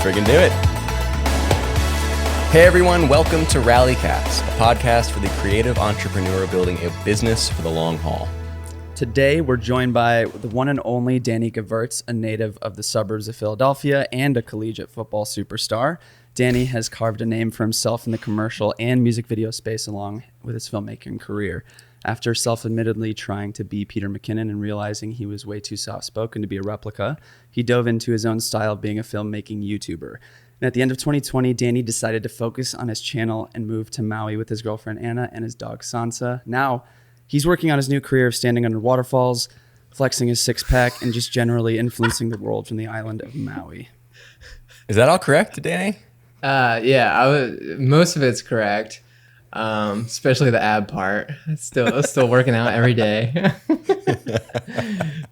friggin' do it. Hey everyone, welcome to Rallycast, a podcast for the creative entrepreneur building a business for the long haul. Today, we're joined by the one and only Danny Gevirtz, a native of the suburbs of Philadelphia and a collegiate football superstar. Danny has carved a name for himself in the commercial and music video space along with his filmmaking career. After self-admittedly trying to be Peter McKinnon and realizing he was way too soft-spoken to be a replica, he dove into his own style of being a filmmaking YouTuber. And at the end of 2020, Danny decided to focus on his channel and move to Maui with his girlfriend Anna and his dog Sansa. Now, he's working on his new career of standing under waterfalls, flexing his six-pack, and just generally influencing the world from the island of Maui. Is that all correct, Danny? Most of it's correct. Especially the ab part. Still working out every day.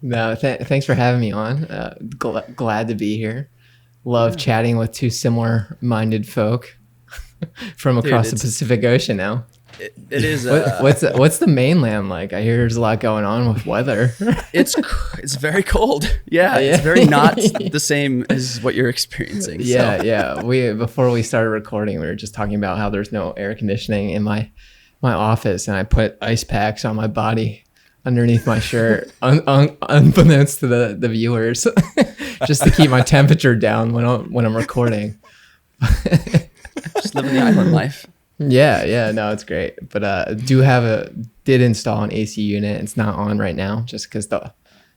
No, thanks for having me on. Glad to be here. Love chatting with two similar-minded folk from across the Pacific Ocean now. It is. What's the mainland like? I hear there's a lot going on with weather. It's very cold. Yeah, it's very not the same as what you're experiencing. Yeah. Before we started recording, we were just talking about how there's no air conditioning in my office, and I put ice packs on my body underneath my shirt, unbeknownst to the viewers, just to keep my temperature down when I'm recording. Just living the island life. Yeah, no, it's great. But did install an AC unit. It's not on right now just because it's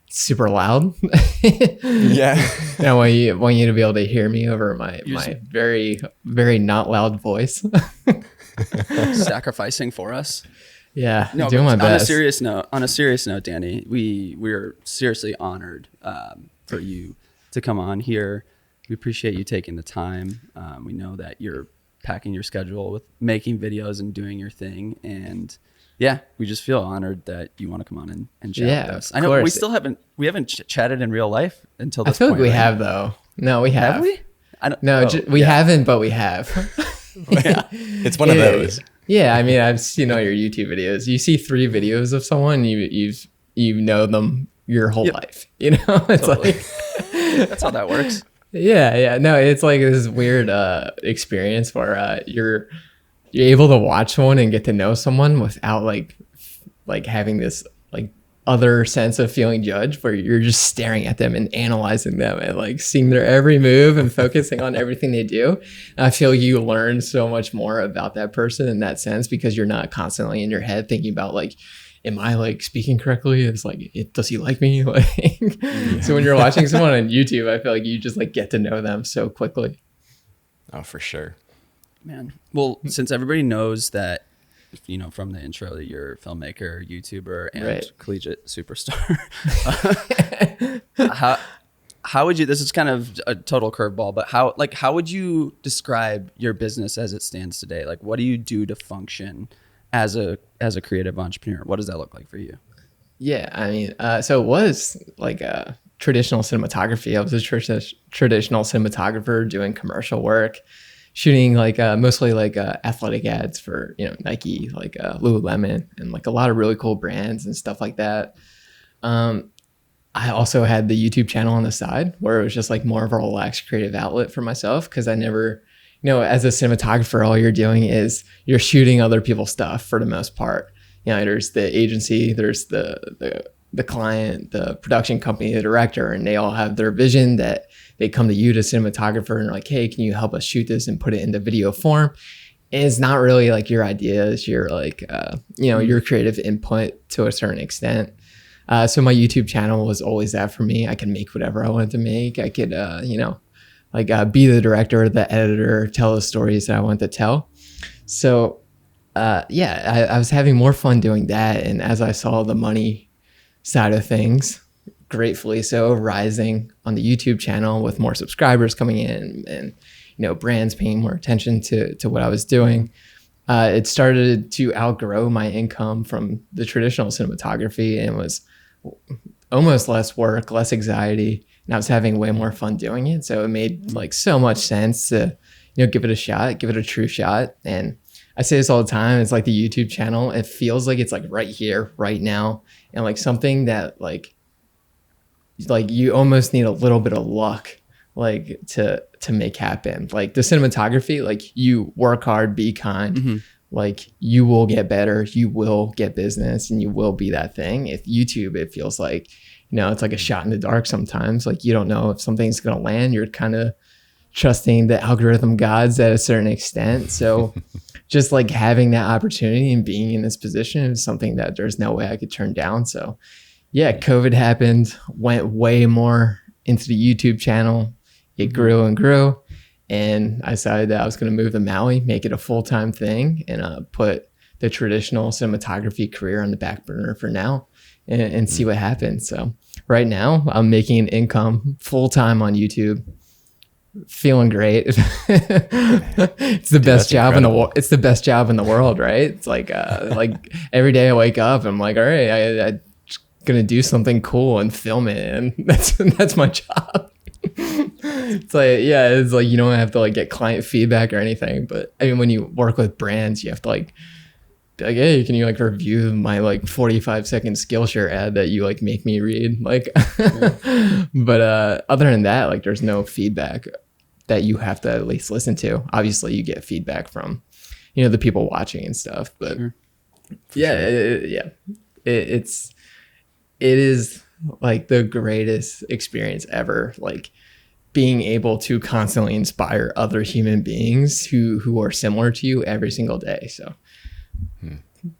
super loud. Yeah. And I want you to be able to hear me over my very, very not loud voice. Sacrificing for us. Yeah, doing my best. On a serious note, Danny, we're seriously honored for you to come on here. We appreciate you taking the time. We know that you're packing your schedule with making videos and doing your thing, and we just feel honored that you want to come on and chat with us. I know we haven't chatted in real life until this point. I feel like we have though. No, we have. Have we? We haven't, but we have. Yeah. It's one of those. Yeah, I mean, I've seen all your YouTube videos. You see 3 videos of someone, you know them your whole life. You know, it's totally. That's how that works. Yeah. No, it's like this weird experience where you're able to watch someone and get to know someone without like having this like other sense of feeling judged, where you're just staring at them and analyzing them and like seeing their every move and focusing on everything they do. And I feel you learn so much more about that person in that sense, because you're not constantly in your head thinking about like, am I like speaking correctly? It's like, does he like me? So when you're watching someone on YouTube, I feel like you just like get to know them so quickly. Oh, for sure. Man. Well, since everybody knows that, you know, from the intro that you're a filmmaker, YouTuber, and collegiate superstar, how would you, this is kind of a total curveball, but how would you describe your business as it stands today? Like, what do you do to function as a creative entrepreneur? What does that look like for you? Yeah, I mean, so it was like a traditional cinematography. I was a traditional cinematographer doing commercial work, shooting like mostly like athletic ads for, you know, Nike, like Lululemon, and like a lot of really cool brands and stuff like that. I also had the YouTube channel on the side where it was just like more of a relaxed creative outlet for myself, because I never, you know, as a cinematographer, all you're doing is you're shooting other people's stuff for the most part. You know, there's the agency, there's the client, the production company, the director, and they all have their vision that they come to you, the cinematographer, and are like, hey, can you help us shoot this and put it into video form? And it's not really like your ideas, your like, your creative input to a certain extent. So my YouTube channel was always that for me. I could make whatever I wanted to make. I could, be the director, the editor, tell the stories that I want to tell. So, I was having more fun doing that. And as I saw the money side of things, gratefully so, rising on the YouTube channel with more subscribers coming in and, you know, brands paying more attention to what I was doing, it started to outgrow my income from the traditional cinematography, and was almost less work, less anxiety. And I was having way more fun doing it. So it made like so much sense to, you know, give it a shot, give it a true shot. And I say this all the time. It's like the YouTube channel. It feels like it's like right here, right now. And like something that like you almost need a little bit of luck like to make happen. Like the cinematography, like you work hard, be kind, like you will get better, you will get business, and you will be that thing. If YouTube, it feels like, it's like a shot in the dark sometimes. Like you don't know if something's going to land. You're kind of trusting the algorithm gods at a certain extent. So just like having that opportunity and being in this position is something that there's no way I could turn down. So yeah, COVID happened, went way more into the YouTube channel. It grew and grew. And I decided that I was going to move to Maui, make it a full-time thing, and put the traditional cinematography career on the back burner for now and see what happens. So right now I'm making an income full-time on YouTube, feeling great. It's the best job in the world. It's the best job in the world, right? It's like every day I wake up, I'm like, all right, I'm going to do something cool and film it. And that's my job. It's like, yeah, it's like you don't have to like get client feedback or anything, but I mean, when you work with brands, you have to like be like, hey, can you like review my like 45-second Skillshare ad that you like make me read, like but other than that, like there's no feedback that you have to at least listen to. Obviously you get feedback from the people watching and stuff, but it is like the greatest experience ever, like being able to constantly inspire other human beings who are similar to you every single day. So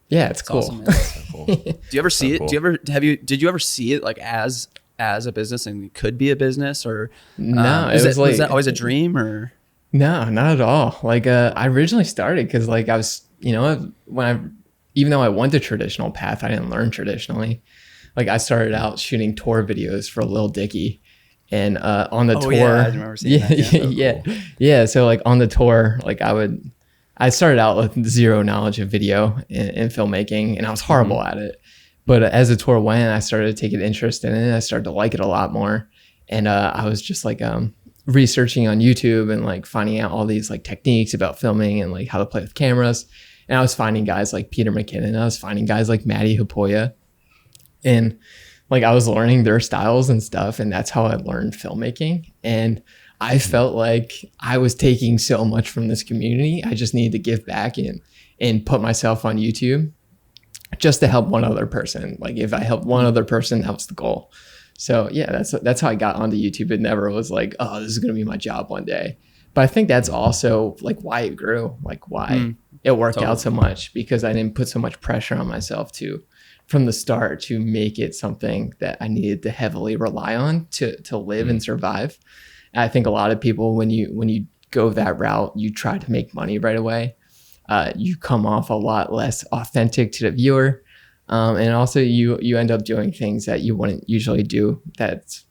yeah, it's cool. Awesome, so cool. Do you ever see it? Cool. Did you ever see it like as a business and it could be a business, or no, was that always a dream, or? No, not at all. Like I originally started because like I was, even though I went the traditional path, I didn't learn traditionally. Like I started out shooting tour videos for Lil Dicky, and on the tour, I remember seeing that. Yeah. So like on the tour, like I started out with zero knowledge of video and filmmaking, and I was horrible at it. But as the tour went, I started to take an interest in it. I started to like it a lot more, and I was just like researching on YouTube and like finding out all these like techniques about filming and like how to play with cameras. And I was finding guys like Peter McKinnon. I was finding guys like Maddie Hapoya. And like I was learning their styles and stuff, and that's how I learned filmmaking. And I felt like I was taking so much from this community. I just needed to give back and put myself on YouTube just to help one other person. Like if I helped one other person, that was the goal. So yeah, that's how I got onto YouTube. It never was like, oh, this is going to be my job one day. But I think that's also like why it grew, like why it worked out so much, because I didn't put so much pressure on myself from the start to make it something that I needed to heavily rely on to live and survive. And I think a lot of people, when you go that route, you try to make money right away. You come off a lot less authentic to the viewer. And also you end up doing things that you wouldn't usually do that's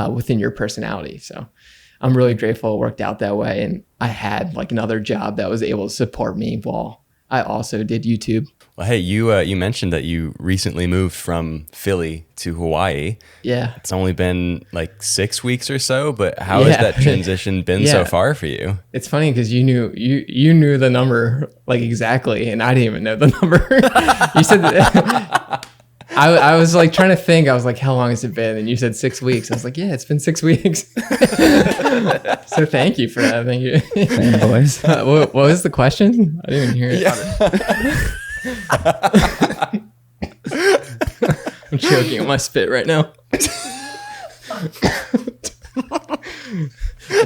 within your personality. So I'm really grateful it worked out that way. And I had like another job that was able to support me while I also did YouTube. Well, hey, you mentioned that you recently moved from Philly to Hawaii. Yeah. It's only been like 6 weeks or so, but how has that transition been so far for you? It's funny because you knew the number like exactly, and I didn't even know the number. You said that. I was like trying to think. I was like, how long has it been? And you said 6 weeks. I was like, yeah, it's been 6 weeks. So thank you for that. Thank you. Hey, boys. What was the question? I didn't even hear it. Yeah. I'm choking on my spit right now.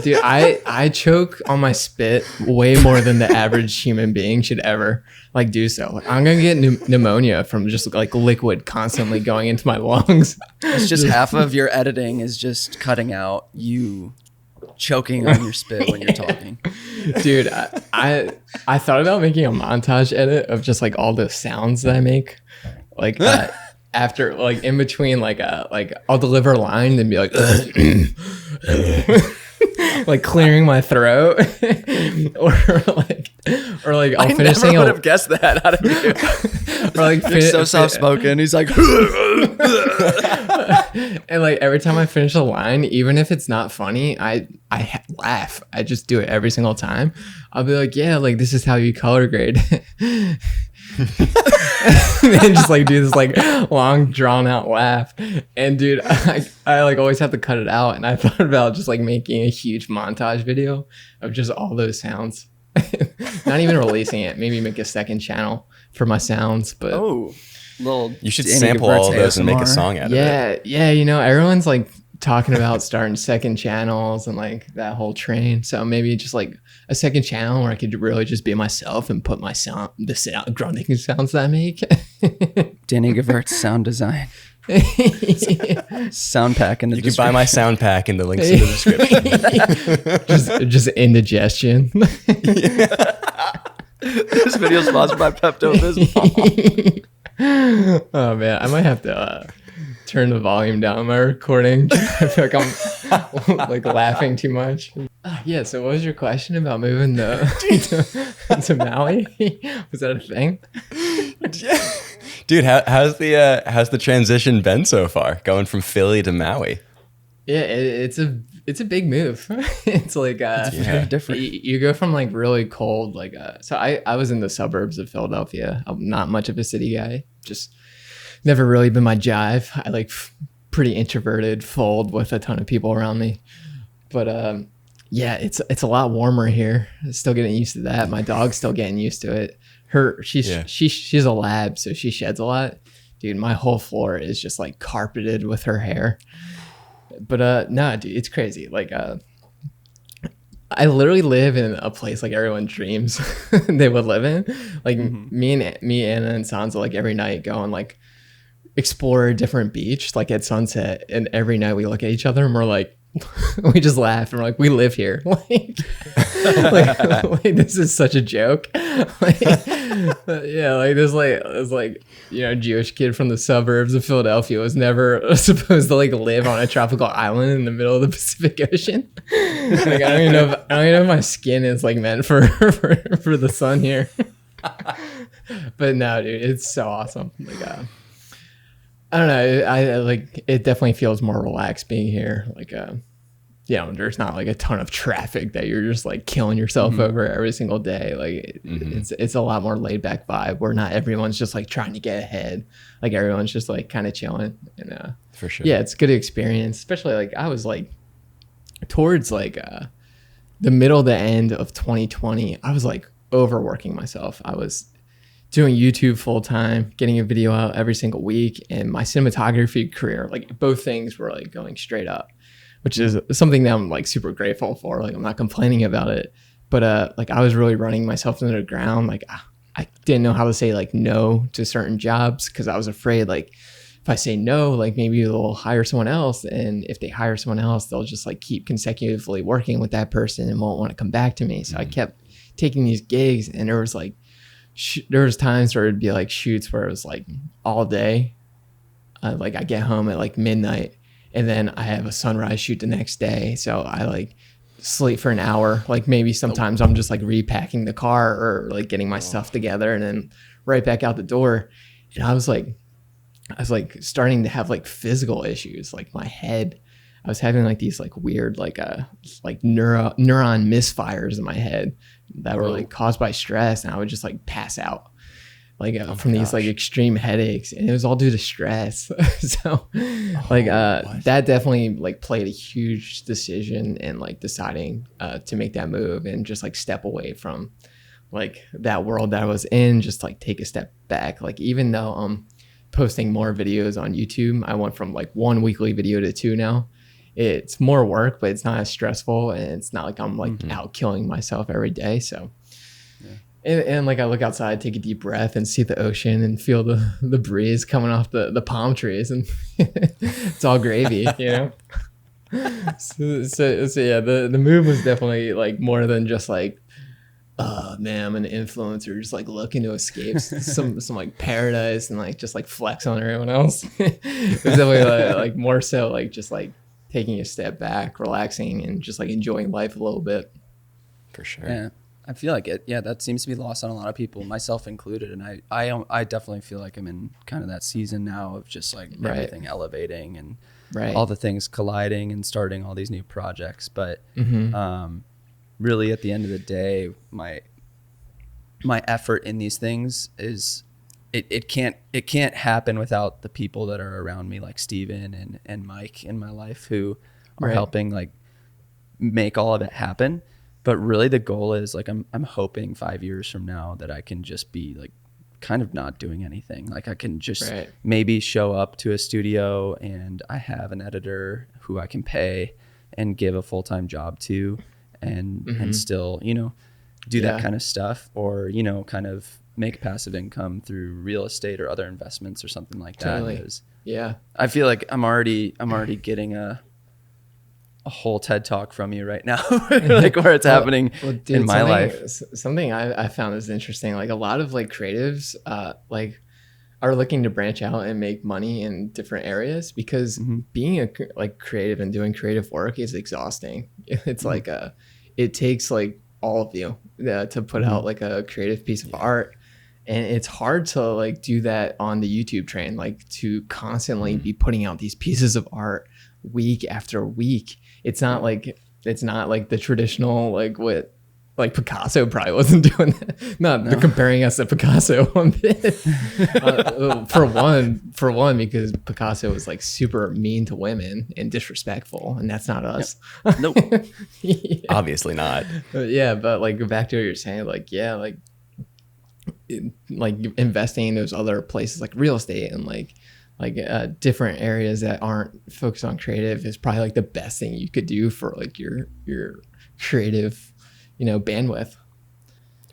Dude, I choke on my spit way more than the average human being should ever like do so. Like, I'm gonna get pneumonia from just like liquid constantly going into my lungs. It's just half of your editing is just cutting out you choking on your spit when you're talking. Dude, I thought about making a montage edit of just like all the sounds that I make, like after like in between like I'll deliver a line and be like like clearing my throat or Or like I I'll finish never saying would have guessed that out of you. or like He's so soft spoken. He's like, and like every time I finish a line, even if it's not funny, I laugh. I just do it every single time. I'll be like, yeah, like this is how you color grade. And just like do this like long drawn out laugh. And dude, I like always have to cut it out. And I thought about just like making a huge montage video of just all those sounds. Not even releasing it. Maybe make a second channel for my sounds. But little. You should Danny sample Gevirtz all of those and make a ASMR. song out of it. Yeah, you know, everyone's like talking about starting second channels and like that whole train. So maybe just like a second channel where I could really just be myself and put my grunting sounds that I make. Danny Gevirtz sound design. Sound pack in the You can buy my sound pack in the links in the description. just indigestion. This video is sponsored by Pepto-Bismol. Oh man, I might have to turn the volume down on my recording. I feel like I'm like laughing too much. Yeah, so what was your question about moving to Maui? Was that a thing? Dude, how's the transition been so far, going from Philly to Maui? Yeah, it's a big move. It's like very different. You go from like really cold, like so I was in the suburbs of Philadelphia. I'm not much of a city guy. Just never really been my jive. I like pretty introverted, fold with a ton of people around me. But yeah, it's a lot warmer here. Still getting used to that. My dog's still getting used to it. She's a lab, so she sheds a lot. Dude, my whole floor is just like carpeted with her hair. But no, dude, it's crazy. Like I literally live in a place like everyone dreams they would live in. Like me, Anna, and Sansa, like every night go and like explore a different beach, like at sunset. And every night we look at each other and we're like, we just laugh and we're like, we live here. like this is such a joke. Like, yeah, like this like you know, Jewish kid from the suburbs of Philadelphia was never supposed to like live on a tropical island in the middle of the Pacific Ocean. Like I don't even know if my skin is like meant for the sun here. But no, dude, it's so awesome. Like I don't know. I like it. Definitely feels more relaxed being here. Like, you know, there's not like a ton of traffic that you're just like killing yourself over every single day. Like, it's a lot more laid back vibe where not everyone's just like trying to get ahead. Like everyone's just like kind of chilling. And For sure. yeah, it's a good experience. Especially like I was like towards like the middle to end of 2020. I was like overworking myself. I was doing YouTube full time, getting a video out every single week, and my cinematography career, like both things were like going straight up, which is something that I'm like super grateful for. Like I'm not complaining about it, but like I was really running myself into the ground. Like I didn't know how to say like no to certain jobs because I was afraid like if I say no, like maybe they'll hire someone else, and if they hire someone else, they'll just like keep consecutively working with that person and won't want to come back to me. So I kept taking these gigs, and there was like there was times where it'd be like shoots where it was like all day. Like I get home at like midnight and then I have a sunrise shoot the next day. So I like sleep for an hour. Like maybe sometimes I'm just like repacking the car or like getting my stuff together and then right back out the door. And I was like starting to have like physical issues, like my head. I was having like these like weird like neuron misfires in my head that were like caused by stress, and I would just like pass out like from these like extreme headaches, and it was all due to stress. So like that definitely like played a huge decision in like deciding to make that move and just like step away from like that world that I was in, just like take a step back. Like even though I'm posting more videos on YouTube, I went from like 1 weekly video to 2 now. It's more work, but it's not as stressful, and it's not like I'm like out killing myself every day. So, and like I look outside, take a deep breath, and see the ocean, and feel the breeze coming off the palm trees, and it's all gravy, you know. So yeah, the move was definitely like more than just like, oh man, I'm an influencer, just like looking to escape some like paradise and like just like flex on everyone else. It was definitely like more so like just like taking a step back, relaxing, and just like enjoying life a little bit. For sure. Yeah. I feel like it. Yeah, that seems to be lost on a lot of people, myself included. And I definitely feel like I'm in kind of that season now of just like everything elevating and all the things colliding and starting all these new projects. But really, at the end of the day, my effort in these things is it can't happen without the people that are around me, like Steven and Mike in my life, who are helping like make all of it happen. But really the goal is like I'm hoping 5 years from now that I can just be like kind of not doing anything. Like I can just maybe show up to a studio and I have an editor who I can pay and give a full-time job to and still, you know, do that kind of stuff, or, you know, kind of make passive income through real estate or other investments or something like that. Because I feel like I'm already getting a whole TED talk from you right now, like where it's happening in my life. Something I found is interesting. Like a lot of like creatives, like are looking to branch out and make money in different areas, because being a like creative and doing creative work is exhausting. It's like it takes like all of you to put out like a creative piece of art. And it's hard to like do that on the YouTube train, like to constantly be putting out these pieces of art week after week. It's not like the traditional, like what, like Picasso probably wasn't doing that. Not comparing us to Picasso one bit. For one, because Picasso was like super mean to women and disrespectful, and that's not us. Nope. Obviously not. But like go back to what you're saying, like like investing in those other places like real estate and like different areas that aren't focused on creative is probably like the best thing you could do for like your creative, you know, bandwidth.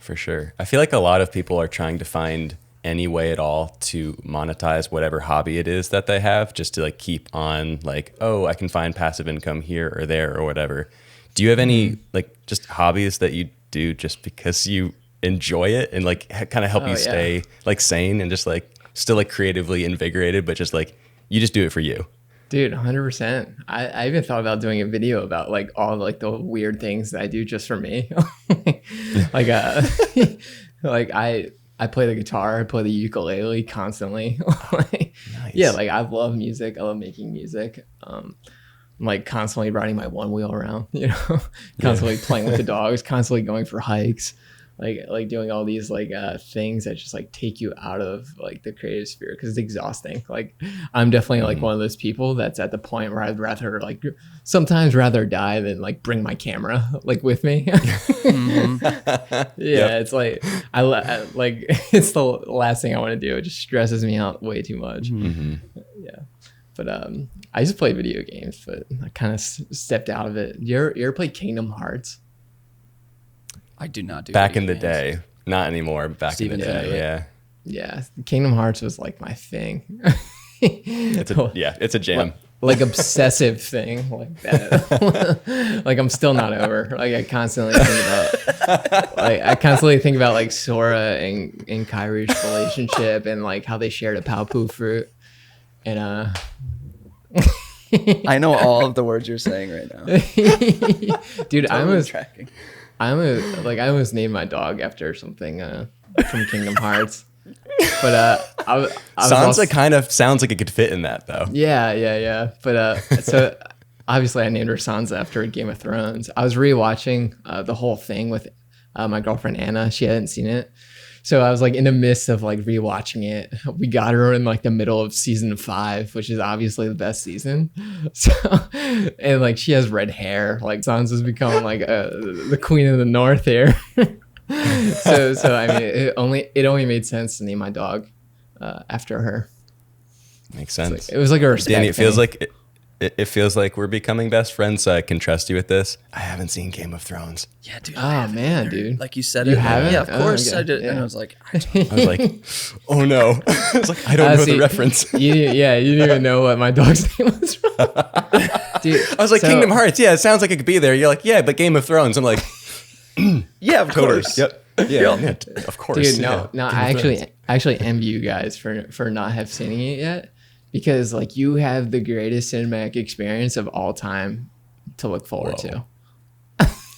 For sure. I feel like a lot of people are trying to find any way at all to monetize whatever hobby it is that they have, just to like keep on like, oh, I can find passive income here or there or whatever. Do you have any like just hobbies that you do just because you enjoy it and like kind of help you stay like sane and just like still like creatively invigorated, but just like you just do it for you? Dude, 100%. I even thought about doing a video about like all like the weird things that I do just for me. Like like I play the guitar, I play the ukulele constantly. Like, nice. Yeah, like I love music. I love making music. I'm like constantly riding my one wheel around, you know, constantly playing with the dogs, constantly going for hikes. Like doing all these like things that just like take you out of like the creative sphere, because it's exhausting. Like I'm definitely like one of those people that's at the point where I'd rather like sometimes rather die than like bring my camera like with me. It's like I like it's the last thing I want to do. It just stresses me out way too much. But I used to play video games, but I kind of stepped out of it. You ever play Kingdom Hearts? I do not do back in the day, not anymore. Back in the day, yeah. Kingdom Hearts was like my thing. It's a jam. Like obsessive thing like that. Like I'm still not over. Like I constantly think about like Sora and Kyrie's relationship and like how they shared a Paopu fruit. And I know all of the words you're saying right now. Dude, I almost named my dog after something from Kingdom Hearts. But I Sansa kind of sounds like it could fit in that though. Yeah. But so obviously I named her Sansa after Game of Thrones. I was rewatching the whole thing with my girlfriend Anna. She hadn't seen it. So I was like in the midst of like rewatching it. We got her in like the middle of season 5, which is obviously the best season. So, and like she has red hair. Like Sansa's become like the queen of the north here. So I mean, it only made sense to name my dog after her. Makes sense. It was like a respect Danny, it thing. feels like it feels like we're becoming best friends, so I can trust you with this. I haven't seen Game of Thrones. Yeah, dude. Oh man, dude. Like you said, You haven't? Yeah, of course okay. I did. Yeah. And I was like, I was like, oh no. I was like, I don't know the reference. You didn't even know what my dog's name was from. Dude, I was like, Kingdom Hearts. Yeah, it sounds like it could be there. You're like, yeah, but Game of Thrones. I'm like, yeah, of course. Yep. Yeah, of course. Dude, no. I actually envy you guys for not have seen it yet, because like you have the greatest cinematic experience of all time to look forward to.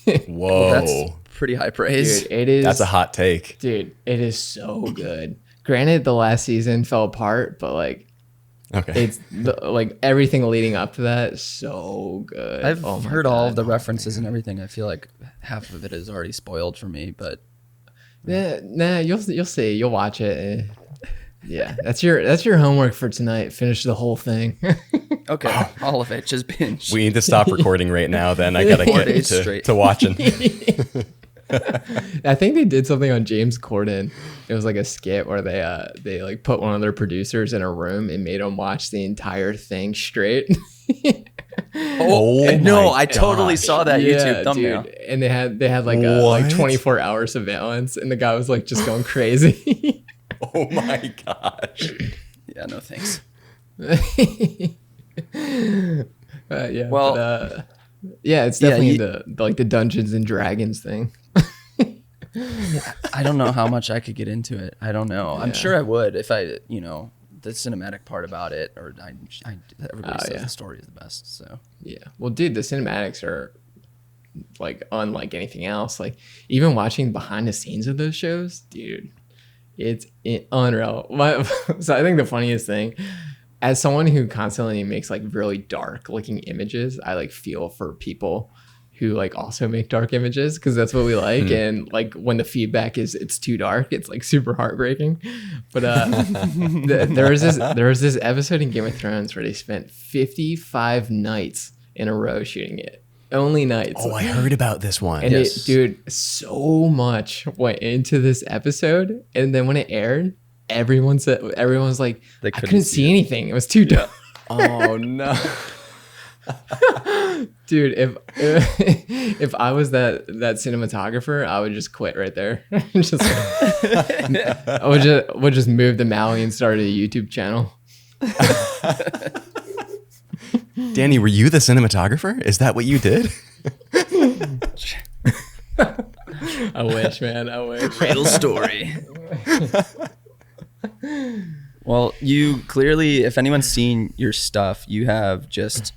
Whoa. Well, that's pretty high praise. Dude, it is. That's a hot take. Dude, it is so good. Granted, the last season fell apart, but like, Okay. it's like everything leading up to that is so good. I've Oh my heard all God. of the references and everything. I feel like half of it is already spoiled for me, but Nah, you'll see. You'll watch it. Yeah, that's your homework for tonight. Finish the whole thing. okay, all of it, just binge. We need to stop recording right now. Then I gotta 4 get days to, straight. to watching. I think they did something on James Corden. It was like a skit where they like put one of their producers in a room and made him watch the entire thing straight. Oh no, my I totally gosh. saw that YouTube thumbnail. dude. And they had like a like What? 24-hour surveillance, and the guy was like just going crazy. Oh my gosh. Yeah, no thanks. Yeah. Well, yeah, it's yeah, definitely the like the Dungeons and Dragons thing. I don't know how much I could get into it. I don't know. I'm Yeah. sure I would if I, the cinematic part about it, or everybody says yeah. the story is the best. So Yeah. Well, dude, the cinematics are like unlike anything else. Like even watching behind the scenes of those shows, dude, it's unreal. So I think the funniest thing, as someone who constantly makes like really dark looking images, I like feel for people who like also make dark images, because that's what we like. And like when the feedback is it's too dark, it's like super heartbreaking. But there was this episode in Game of Thrones where they spent 55 nights in a row shooting it. Only nights. Oh, I heard about this one. And Yes. dude, so much went into this episode, and then when it aired, everyone was like, They I couldn't couldn't see see anything. It was too dark. Oh no. Dude, if I was that cinematographer, I would just quit right there. Just I would just move to Maui and start a YouTube channel. Danny, were you the cinematographer? Is that what you did? I wish, man. I wish. real story. Well, you clearly, if anyone's seen your stuff, you have just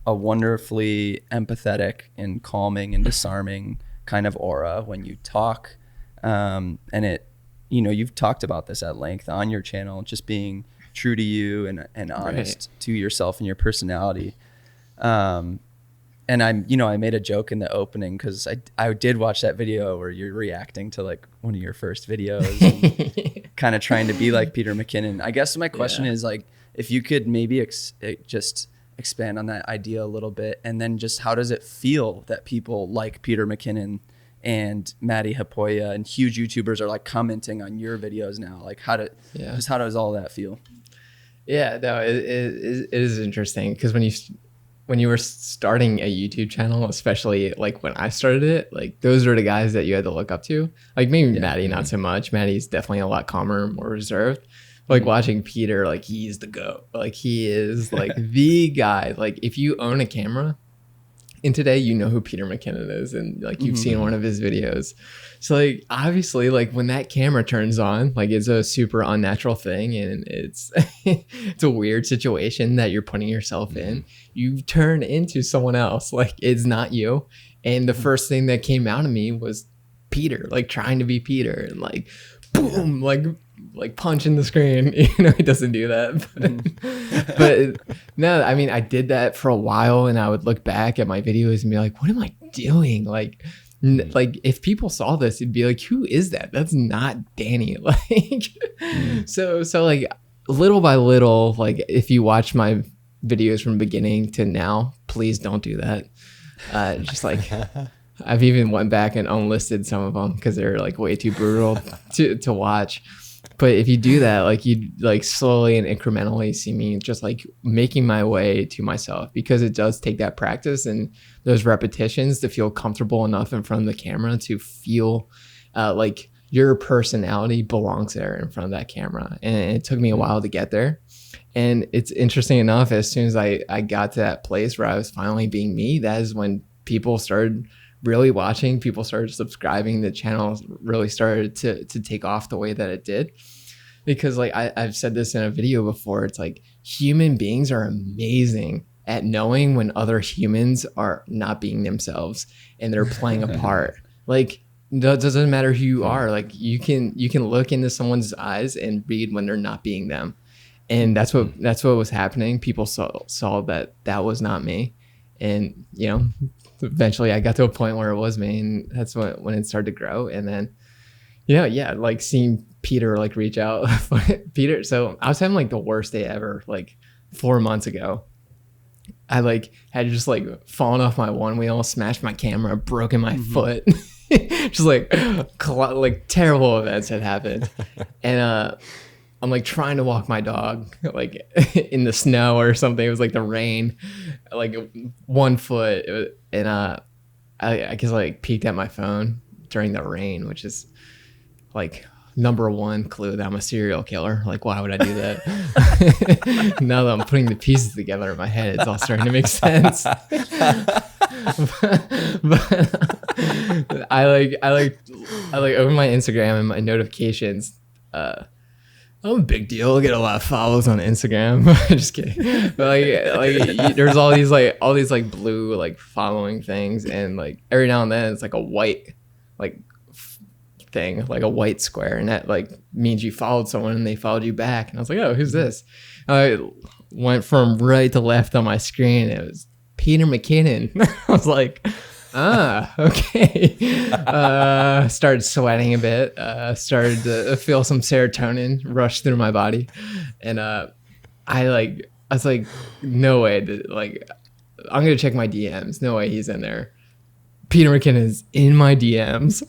a wonderfully empathetic and calming and disarming kind of aura when you talk. And you've talked about this at length on your channel, just being true to you and honest to yourself and your personality. And I made a joke in the opening because I did watch that video where you're reacting to like one of your first videos and kind of trying to be like Peter McKinnon. I guess my question is like, if you could maybe just expand on that idea a little bit, and then just how does it feel that people like Peter McKinnon and Maddie Hapoya and huge YouTubers are like commenting on your videos now? Like how does all that feel? Yeah, no, it is interesting because when you were starting a YouTube channel, especially like when I started it, like those are the guys that you had to look up to. Like maybe Maddie, not so much. Maddie's definitely a lot calmer, more reserved. Like watching Peter, like he's the GOAT. Like he is like the guy. Like if you own a camera, and today you know who Peter McKinnon is, and like you've seen one of his videos. So like obviously like when that camera turns on, like it's a super unnatural thing, and it's it's a weird situation that you're putting yourself in. You turn into someone else. Like it's not you. And the first thing that came out of me was Peter, like trying to be Peter, and like boom, like punching the screen. He doesn't do that. But no, I mean, I did that for a while, and I would look back at my videos and be like, what am I doing? Like if people saw this, it'd be like, who is that? That's not Danny. Like, so like little by little, like if you watch my videos from beginning to now, please don't do that. Just like, I've even went back and unlisted some of them because they're like way too brutal to watch. But if you do that, like you like slowly and incrementally see me just like making my way to myself, because it does take that practice and those repetitions to feel comfortable enough in front of the camera to feel like your personality belongs there in front of that camera. And it took me a while to get there. And it's interesting enough, as soon as I got to that place where I was finally being me, that is when people started really watching, people started subscribing, the channel really started to take off the way that it did. Because like I've said this in a video before, it's like human beings are amazing at knowing when other humans are not being themselves and they're playing a part. Like doesn't matter who you are. Like you can look into someone's eyes and read when they're not being them. And that's what was happening. People saw that was not me. And, you know, eventually I got to a point where it was me, and that's when it started to grow. And then, you know, yeah, like seeing Peter like reach out. Peter, so I was having like the worst day ever, like 4 months ago. I like had just like fallen off my one wheel, smashed my camera, broken my foot. Just like terrible events had happened. And I'm like trying to walk my dog like in the snow or something. It was like the rain, like 1 foot. And I guess I like peeked at my phone during the rain, which is like number one clue that I'm a serial killer. Like, why would I do that? Now that I'm putting the pieces together in my head, it's all starting to make sense. but I open my Instagram and my notifications. I'm a big deal. I get a lot of follows on Instagram. Just kidding. But like there's all these blue like following things, and like every now and then it's like a white like thing, like a white square, and that like means you followed someone and they followed you back. And I was like, oh, who's this? I went from right to left on my screen. It was Peter McKinnon. I was like, okay. Started sweating a bit. Started to feel some serotonin rush through my body, and I was like, no way. Like, I'm gonna check my DMs. No way he's in there. Peter McKinnon is in my DMs.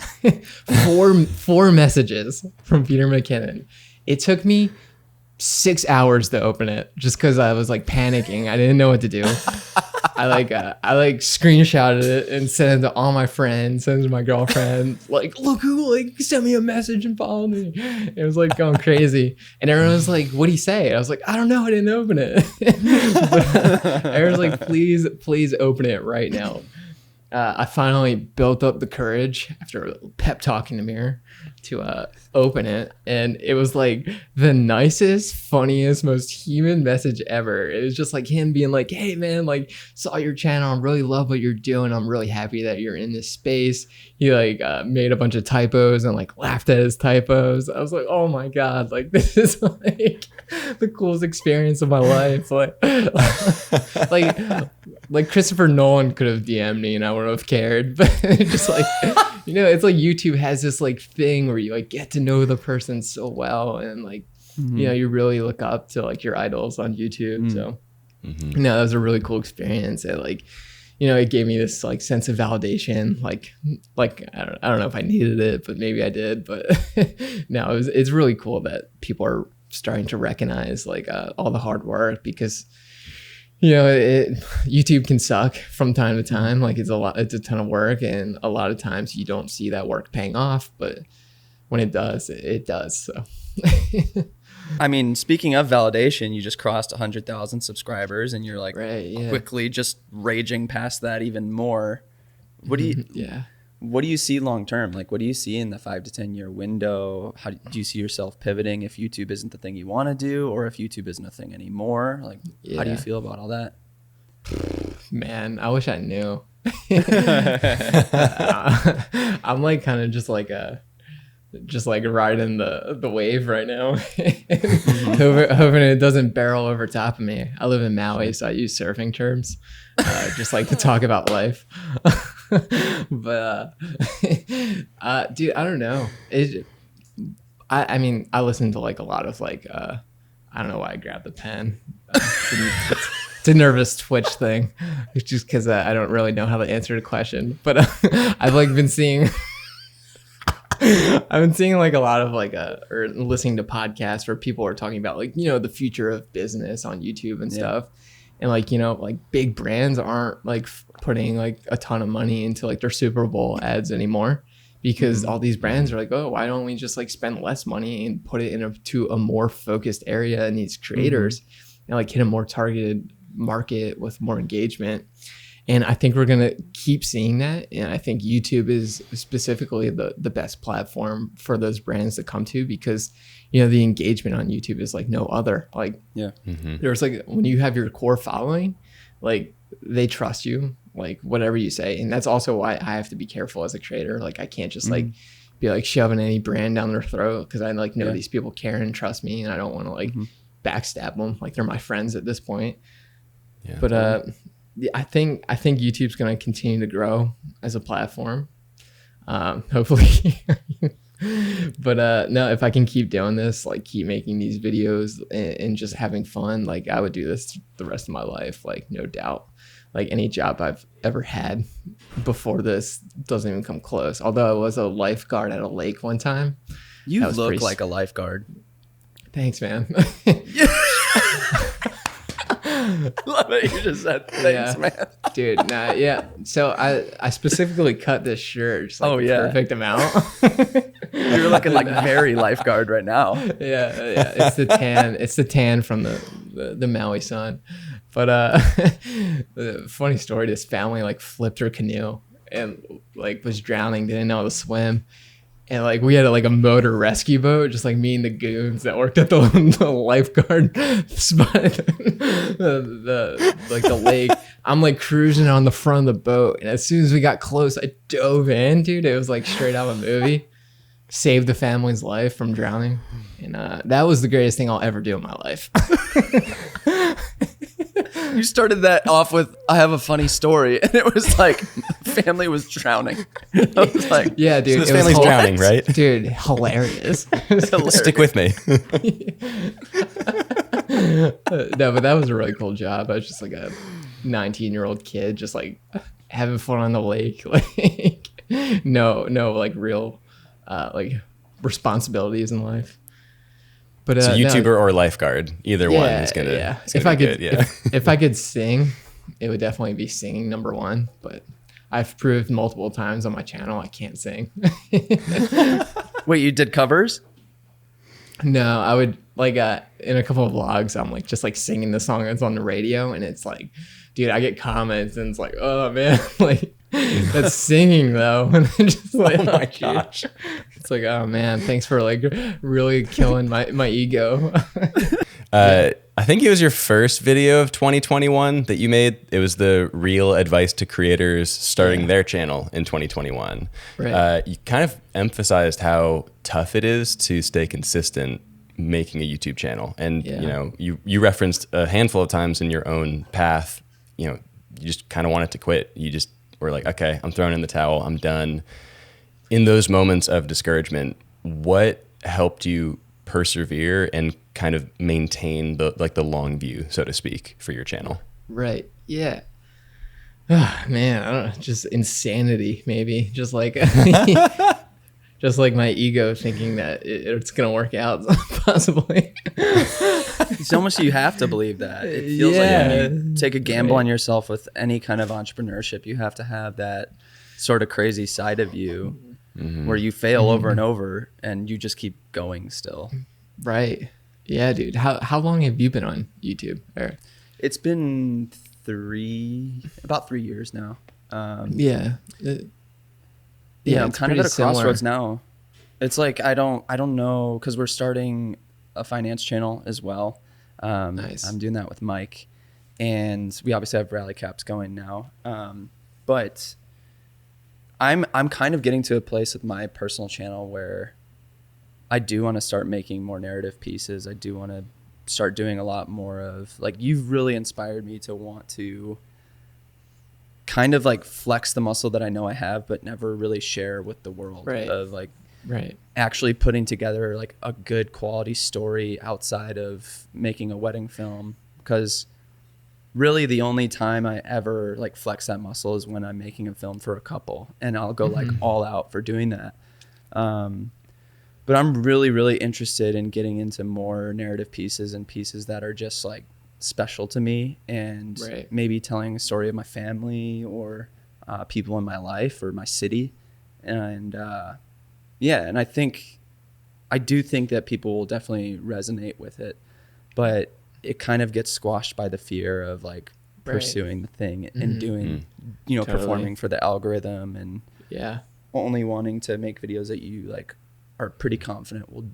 four messages from Peter McKinnon. It took me 6 hours to open it just because I was like panicking. I didn't know what to do. I screenshotted it and sent it to all my friends, sent it to my girlfriend. Like, look who like sent me a message and followed me. It was like going crazy, and everyone was like, "What'd he say?" I was like, "I don't know. I didn't open it." But everyone's like, "Please open it right now." I finally built up the courage after a pep talk in the mirror to open it, and it was like the nicest, funniest, most human message ever. It was just like him being like, hey man, like saw your channel, I really love what you're doing, I'm really happy that you're in this space. He like made a bunch of typos and like laughed at his typos. I was like, oh my god, like this is like the coolest experience of my life. Like Christopher Nolan could have DM'd me and I wouldn't have cared, but just like, you know, it's like YouTube has this like thing where you like get to know the person so well, and like, you know, you really look up to like your idols on YouTube. So no, that was a really cool experience. It like, you know, it gave me this like sense of validation. Like I don't know if I needed it, but maybe I did. But no, it's really cool that people are starting to recognize like all the hard work, because you know, YouTube can suck from time to time. Like it's a ton of work, and a lot of times you don't see that work paying off, but when it does, it does. So, I mean, speaking of validation, you just crossed 100,000 subscribers, and you're like quickly just raging past that even more. What do you, what do you see long term? Like, what do you see in the 5 to 10 year window? How do you see yourself pivoting if YouTube isn't the thing you want to do, or if YouTube isn't a thing anymore? Like, how do you feel about all that? Man, I wish I knew. I'm like kind of just like riding the wave right now. Hoping it doesn't barrel over top of me. I live in Maui, so I use surfing terms, just like to talk about life. But dude, I don't know. I mean, I listen to like a lot of like I don't know why I grabbed the pen. It's a nervous twitch thing. It's just because I don't really know how to answer the question. But I've like been seeing. I've been seeing like a lot of like or listening to podcasts where people are talking about like, you know, the future of business on YouTube and stuff. And like, you know, like big brands aren't like putting like a ton of money into like their Super Bowl ads anymore, because all these brands are like, oh, why don't we just like spend less money and put it into a more focused area in these creators and like hit a more targeted market with more engagement. And I think we're going to keep seeing that. And I think YouTube is specifically the best platform for those brands to come to, because, you know, the engagement on YouTube is like no other. Like, there's like, when you have your core following, like they trust you, like whatever you say. And that's also why I have to be careful as a creator. Like I can't just like be like shoving any brand down their throat, because I like know these people care and trust me, and I don't want to like backstab them. Like they're my friends at this point. Yeah. But I think YouTube's going to continue to grow as a platform. Hopefully. But no, if I can keep doing this, like keep making these videos and just having fun, like I would do this the rest of my life, like no doubt. Like any job I've ever had before this doesn't even come close. Although I was a lifeguard at a lake one time. You look like a lifeguard. Thanks, man. Love it. You just said thanks, man. Dude, nah, yeah. So I specifically cut this shirt just like the perfect amount. You're looking like very lifeguard right now. Yeah. It's the tan. It's the tan from the Maui sun. But funny story, this family like flipped her canoe and like was drowning, didn't know how to swim. And like we had like a motor rescue boat, just like me and the goons that worked at the lifeguard spot, the lake. I'm like cruising on the front of the boat, and as soon as we got close, I dove in, dude. It was like straight out of a movie. Saved the family's life from drowning, and that was the greatest thing I'll ever do in my life. You started that off with, I have a funny story, and it was like, family was drowning. I was like, yeah, dude. So this family's drowning, right? Dude, hilarious. Stick with me. No, but that was a really cool job. I was just like a 19-year-old kid, just like having fun on the lake. Like, no, like real, like responsibilities in life. But so YouTuber or lifeguard, either one is gonna. Yeah. If I could, if I could sing, it would definitely be singing number one. But I've proved multiple times on my channel I can't sing. Wait, you did covers? No, I would like in a couple of vlogs, I'm like just like singing the song that's on the radio, and it's like, dude, I get comments and it's like, oh man, like that's singing though, and then just like, oh my gosh, it's like, oh man, thanks for like really killing my ego. I think it was your first video of 2021 that you made. It was the real advice to creators starting their channel in 2021. Right. You kind of emphasized how tough it is to stay consistent making a YouTube channel. And you know, you referenced a handful of times in your own path, you know, you just kind of wanted to quit. You just were like, okay, I'm throwing in the towel, I'm done. In those moments of discouragement, what helped you persevere and kind of maintain the long view, so to speak, for your channel? Right. Yeah. Oh, man, I don't know, just insanity, maybe. Just like just like my ego thinking that it's gonna work out, possibly. It's almost, you have to believe that. It feels like when you take a gamble on yourself with any kind of entrepreneurship, you have to have that sort of crazy side of you where you fail over and over and you just keep going still. Right. Yeah, dude. How long have you been on YouTube, Eric? It's been about 3 years now. I'm kind of at a crossroads now. It's like I don't know, because we're starting a finance channel as well. Nice. I'm doing that with Mike, and we obviously have rally caps going now. But I'm kind of getting to a place with my personal channel where I do want to start making more narrative pieces. I do want to start doing a lot more of, like, you've really inspired me to want to kind of like flex the muscle that I know I have, but never really share with the world. Right. Of like actually putting together like a good quality story outside of making a wedding film. Because really the only time I ever like flex that muscle is when I'm making a film for a couple, and I'll go like all out for doing that. But I'm really, really interested in getting into more narrative pieces and pieces that are just like special to me, and maybe telling a story of my family or people in my life or my city. And and I do think that people will definitely resonate with it, but it kind of gets squashed by the fear of like pursuing the thing and doing, performing for the algorithm, and only wanting to make videos that you like are pretty confident will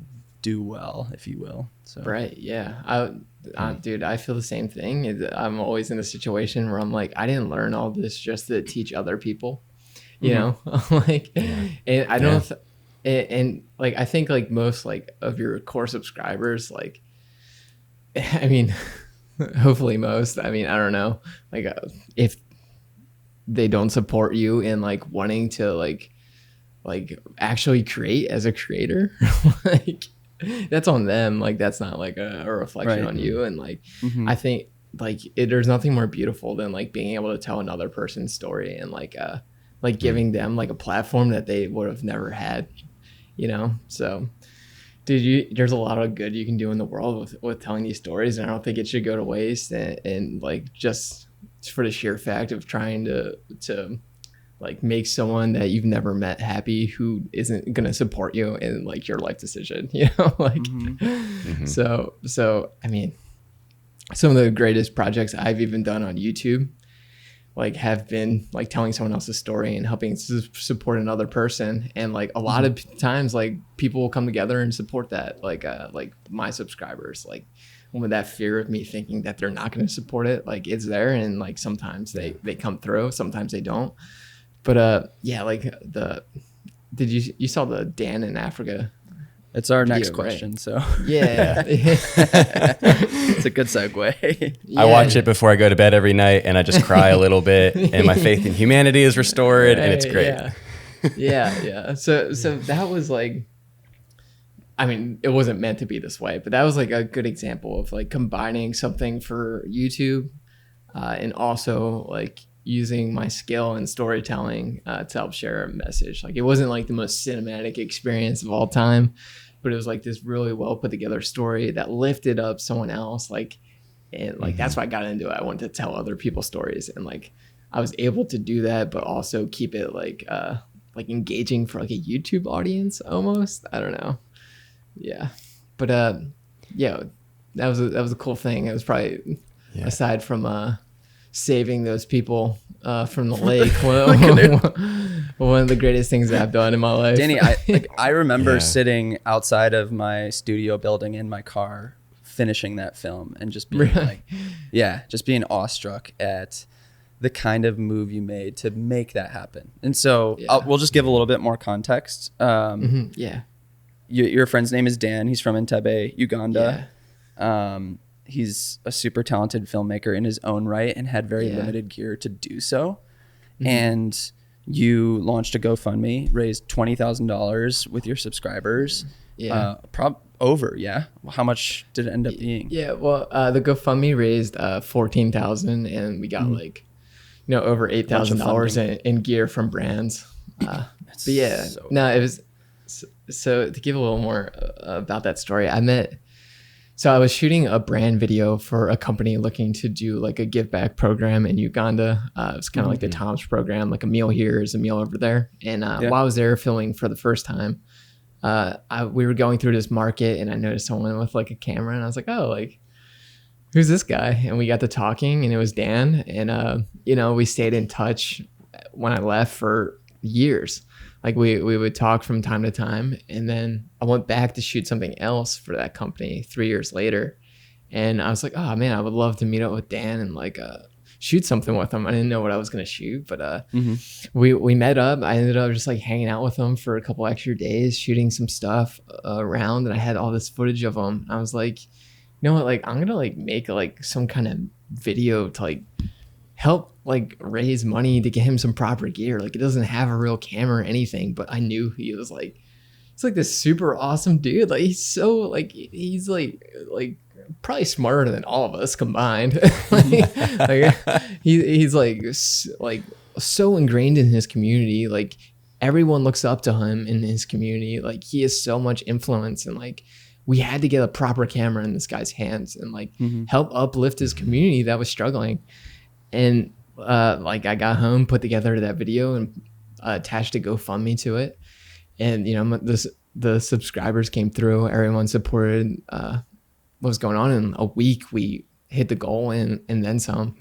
do well, if you will. So Right. Yeah. Dude, I feel the same thing. I'm always in a situation where I'm like, I didn't learn all this just to teach other people, you know, like, and I don't, and like, I think like most like of your core subscribers, like, I mean, hopefully most, I mean, I don't know, like if they don't support you in like wanting to like actually create as a creator, like that's on them. Like that's not like a reflection on you. And like I think like there's nothing more beautiful than like being able to tell another person's story and like giving them like a platform that they would have never had, you know. So dude, there's a lot of good you can do in the world with telling these stories, and I don't think it should go to waste. And like just for the sheer fact of trying to like make someone that you've never met happy, who isn't going to support you in like your life decision, you know, like, so, I mean, some of the greatest projects I've even done on YouTube, like have been like telling someone else's story and helping support another person. And like a lot of times, like people will come together and support that. Like my subscribers, like with that fear of me thinking that they're not going to support it, like it's there. And like, sometimes they come through, sometimes they don't. But yeah, like you saw the Dan in Africa? It's our next video, question. right? So yeah, it's a good segue. I watch it before I go to bed every night, and I just cry a little bit, and my faith in humanity is restored, and it's great. Yeah. So that was like, I mean, it wasn't meant to be this way, but that was like a good example of like combining something for YouTube, and also like using my skill in storytelling to help share a message. Like it wasn't like the most cinematic experience of all time, but it was like this really well put together story that lifted up someone else. Like, and like that's why I got into it. I wanted to tell other people's stories, and like I was able to do that, but also keep it like engaging for like a YouTube audience almost. I don't know. Yeah, but yeah, that was a cool thing. It was probably aside from saving those people from the lake, one of the greatest things that I've done in my life. Danny, I remember sitting outside of my studio building in my car finishing that film and just being just being awestruck at the kind of move you made to make that happen. And so we'll just give a little bit more context. Your friend's name is Dan. He's from Entebbe, Uganda. He's a super talented filmmaker in his own right and had very limited gear to do so. And you launched a GoFundMe, raised $20,000 with your subscribers. How much did it end up being? Well, the GoFundMe raised $14,000, and we got like, over $8,000 in gear from brands. But yeah, it was so to give a little more about that story. So I was shooting a brand video for a company looking to do like a give back program in Uganda. It was kind of like the Tom's program, like a meal here is a meal over there. And while I was there filming for the first time, we were going through this market, and I noticed someone with like a camera, and I was like, oh, like, who's this guy? And we got to talking, and it was Dan. And, we stayed in touch when I left for years. Like we would talk from time to time, and then I went back to shoot something else for that company 3 years later, and I was like, oh man, I would love to meet up with Dan and like shoot something with him. I didn't know what I was gonna shoot, but we met up. I ended up just like hanging out with him for a couple extra days, shooting some stuff around, and I had all this footage of him. I was like, you know what, like I'm gonna like make like some kind of video to like help like raise money to get him some proper gear. Like it doesn't have a real camera or anything, but I knew he was like, it's like this super awesome dude. Like he's so like, he's like probably smarter than all of us combined. He's like so ingrained in his community. Like everyone looks up to him in his community. Like he has so much influence, and like we had to get a proper camera in this guy's hands and like help uplift his community that was struggling. And like I got home, put together that video, and attached a GoFundMe to it. And the subscribers came through. Everyone supported what was going on. In a week, we hit the goal and then some.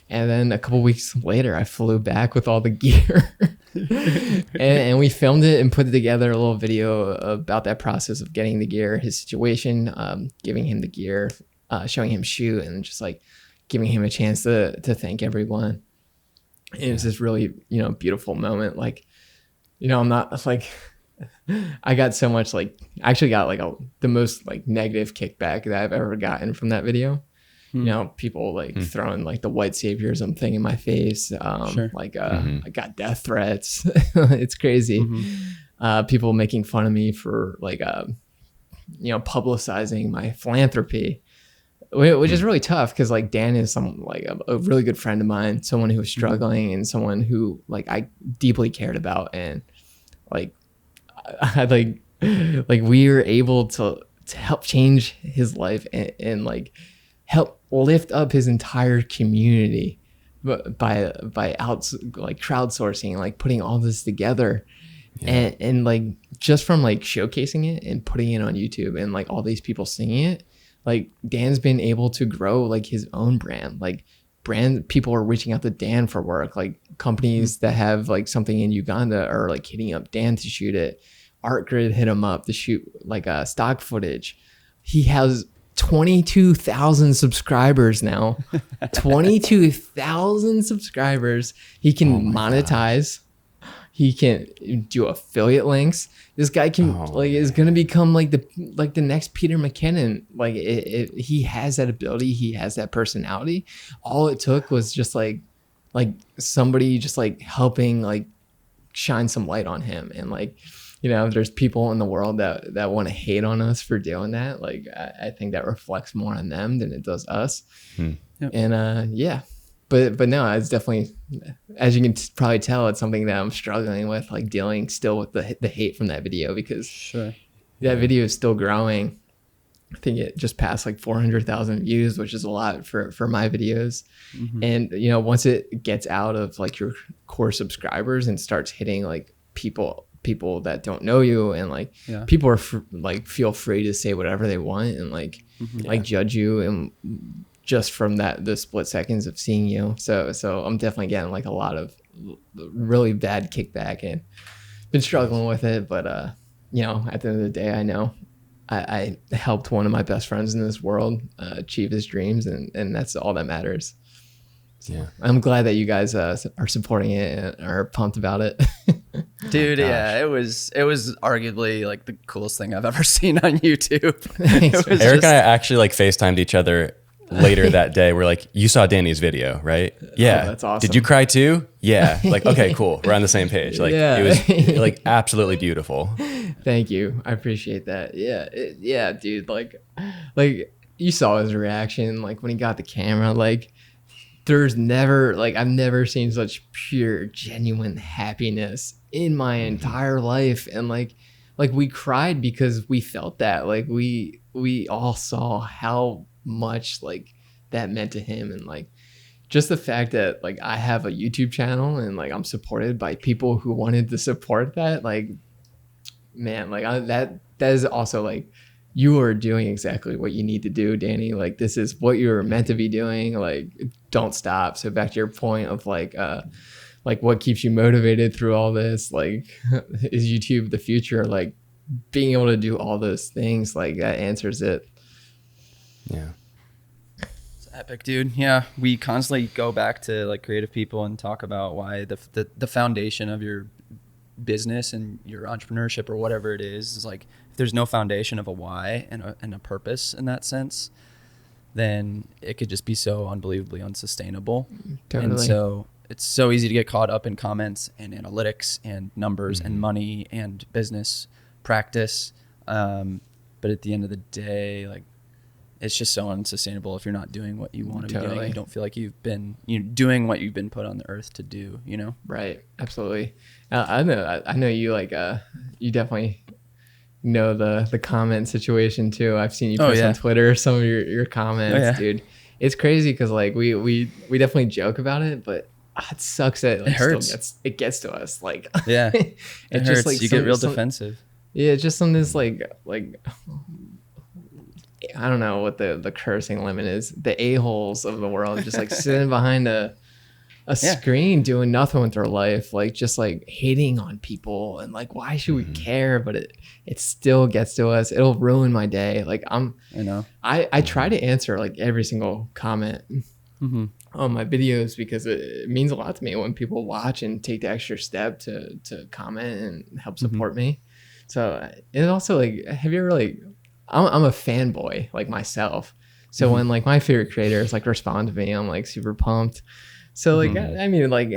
And then a couple weeks later, I flew back with all the gear and we filmed it and put together a little video about that process of getting the gear, his situation, giving him the gear, showing him shoot, and just like giving him a chance to thank everyone. And it was this really, beautiful moment. Like, I'm not like, I got so much I actually got the most negative kickback that I've ever gotten from that video. People throwing the white saviorism thing in my face. Sure. I got death threats. It's crazy. People making fun of me for publicizing my philanthropy, which is really tough because Dan is a really good friend of mine, someone who was struggling and someone who I deeply cared about, and we were able to help change his life and help lift up his entire community by crowdsourcing, putting all this together. Yeah. And just from showcasing it and putting it on YouTube and all these people seeing it, Dan's been able to grow his own brand. People are reaching out to Dan for work, companies that have something in Uganda are hitting up Dan to shoot it. ArtGrid hit him up to shoot stock footage. He has 22,000 subscribers now. 22,000 subscribers. He can monetize. He can do affiliate links. This guy can is gonna become the next Peter McKinnon. He has that ability. He has that personality. All it took was just somebody just helping shine some light on him. And there's people in the world that want to hate on us for doing that. I think that reflects more on them than it does us. Yep. And but no, it's definitely, as you can probably tell, it's something that I'm struggling with, dealing still with the hate from that video, because that video is still growing. I think it just passed 400,000 views, which is a lot for my videos. And once it gets out of your core subscribers and starts hitting people that don't know you, and people are feel free to say whatever they want and judge you, and just from the split seconds of seeing you. So I'm definitely getting a lot of really bad kickback and been struggling with it. But at the end of the day, I know I helped one of my best friends in this world achieve his dreams, and that's all that matters. So I'm glad that you guys are supporting it and are pumped about it. Dude, yeah, it was arguably the coolest thing I've ever seen on YouTube. Eric and I actually FaceTimed each other later that day. We're you saw Danny's video, right? Yeah. Oh, that's awesome. Did you cry too? Yeah. Okay, cool. We're on the same page. It was absolutely beautiful. Thank you. I appreciate that. Yeah. Dude, you saw his reaction, when he got the camera, there's never, I've never seen such pure, genuine happiness in my entire life. And we cried because we felt that, we all saw how much that meant to him. And just the fact that I have a YouTube channel and I'm supported by people who wanted to support that, man, that is also you are doing exactly what you need to do, Danny. This is what you're meant to be doing. Don't stop. So back to your point of what keeps you motivated through all this, is YouTube the future? Being able to do all those things, that answers it. Yeah. It's epic, dude. Yeah. We constantly go back to creative people and talk about why the foundation of your business and your entrepreneurship or whatever it is if there's no foundation of a why and a purpose in that sense, then it could just be so unbelievably unsustainable. Totally. And so it's so easy to get caught up in comments and analytics and numbers and money and business practice. But at the end of the day, it's just so unsustainable if you're not doing what you want to be doing. You don't feel like you've been doing what you've been put on the earth to do, Right. Absolutely. I know you you definitely know the comment situation too. I've seen you post on Twitter some of your comments, dude. It's crazy because we definitely joke about it, but it sucks that it hurts. It gets to us. It hurts. You get real defensive. Yeah, just on this I don't know what the cursing limit is. The a-holes of the world just like sitting behind a screen doing nothing with their life, like just like hating on people and like, why should we care? But it still gets to us. It'll ruin my day. Like I try to answer like every single comment on my videos because it means a lot to me when people watch and take the extra step to comment and help support me. So it also like, have you ever like, I'm a fanboy like myself. So when like my favorite creators like respond to me, I'm like super pumped. So like, I mean, like,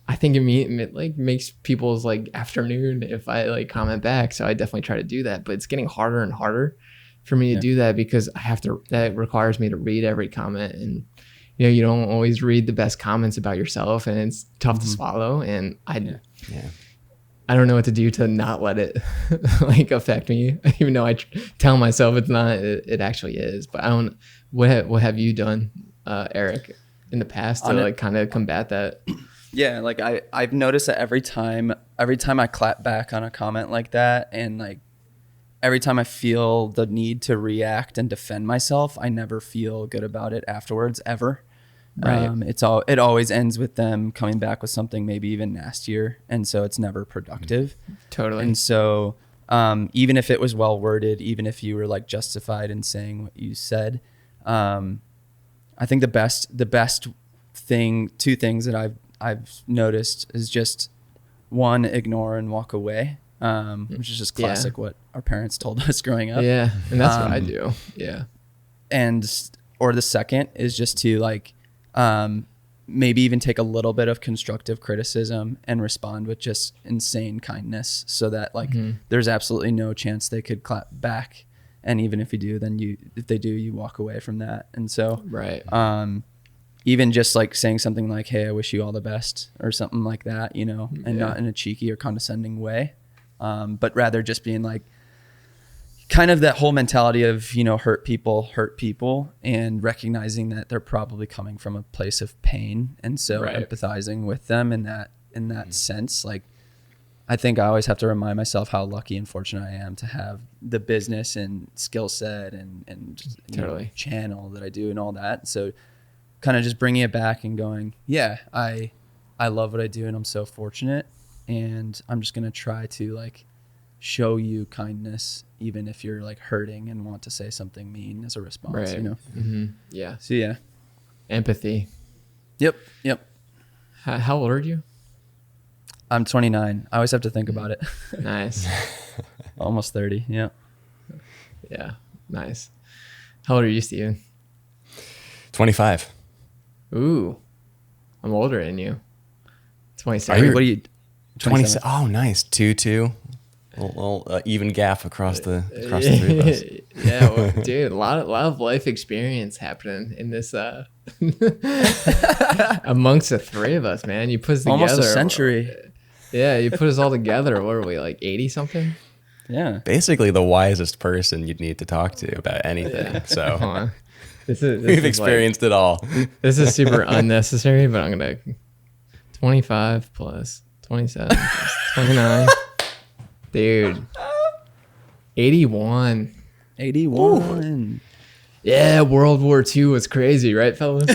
I think it like makes people's like afternoon if I like comment back. So I definitely try to do that, but it's getting harder and harder for me to do that because that requires me to read every comment, and you don't always read the best comments about yourself, and it's tough to swallow. And I don't know what to do to not let it like affect me, even though I tell myself it's not. It actually is. But I don't. What have you done, Eric, in the past to like kind of combat that? Yeah, like I've noticed that every time I clap back on a comment like that, and like every time I feel the need to react and defend myself, I never feel good about it afterwards ever. Right. It always ends with them coming back with something maybe even nastier, and so it's never productive. Totally. And so even if it was well worded, even if you were like justified in saying what you said, I think the best thing, two things that I've noticed is just one, ignore and walk away, which is just classic what our parents told us growing up. Yeah, and that's what I do. Yeah, or the second is just to like maybe even take a little bit of constructive criticism and respond with just insane kindness, so that like there's absolutely no chance they could clap back. And even if you do, then if they do, you walk away from that. And so, even just like saying something like, "Hey, I wish you all the best," or something like that, and not in a cheeky or condescending way, but rather just being like, kind of that whole mentality of, hurt people, and recognizing that they're probably coming from a place of pain. And so empathizing with them in that sense, like, I think I always have to remind myself how lucky and fortunate I am to have the business and skill set and channel that I do and all that. So kind of just bringing it back and going, I love what I do and I'm so fortunate, and I'm just going to try to like show you kindness, even if you're like hurting and want to say something mean as a response, Yeah. So empathy. Yep. How old are you? I'm 29. I always have to think about it. Nice. Almost 30. Yeah. Yeah. Nice. How old are you, Steven? 25. Ooh, I'm older than you. 27. What are you? 27. Oh, nice. 2-2. A little even gap across the three of us. Yeah, well, dude, a lot of life experience happening in this amongst the three of us, man. You put us together almost a century. Yeah, you put us all together. What are we, like 80 something? Yeah, basically the wisest person you'd need to talk to about anything. Yeah. So we've experienced it all. This is super unnecessary, but I'm gonna 25 plus 27 plus 29. Dude, 81. 81. Yeah, World War II was crazy, right, fellas?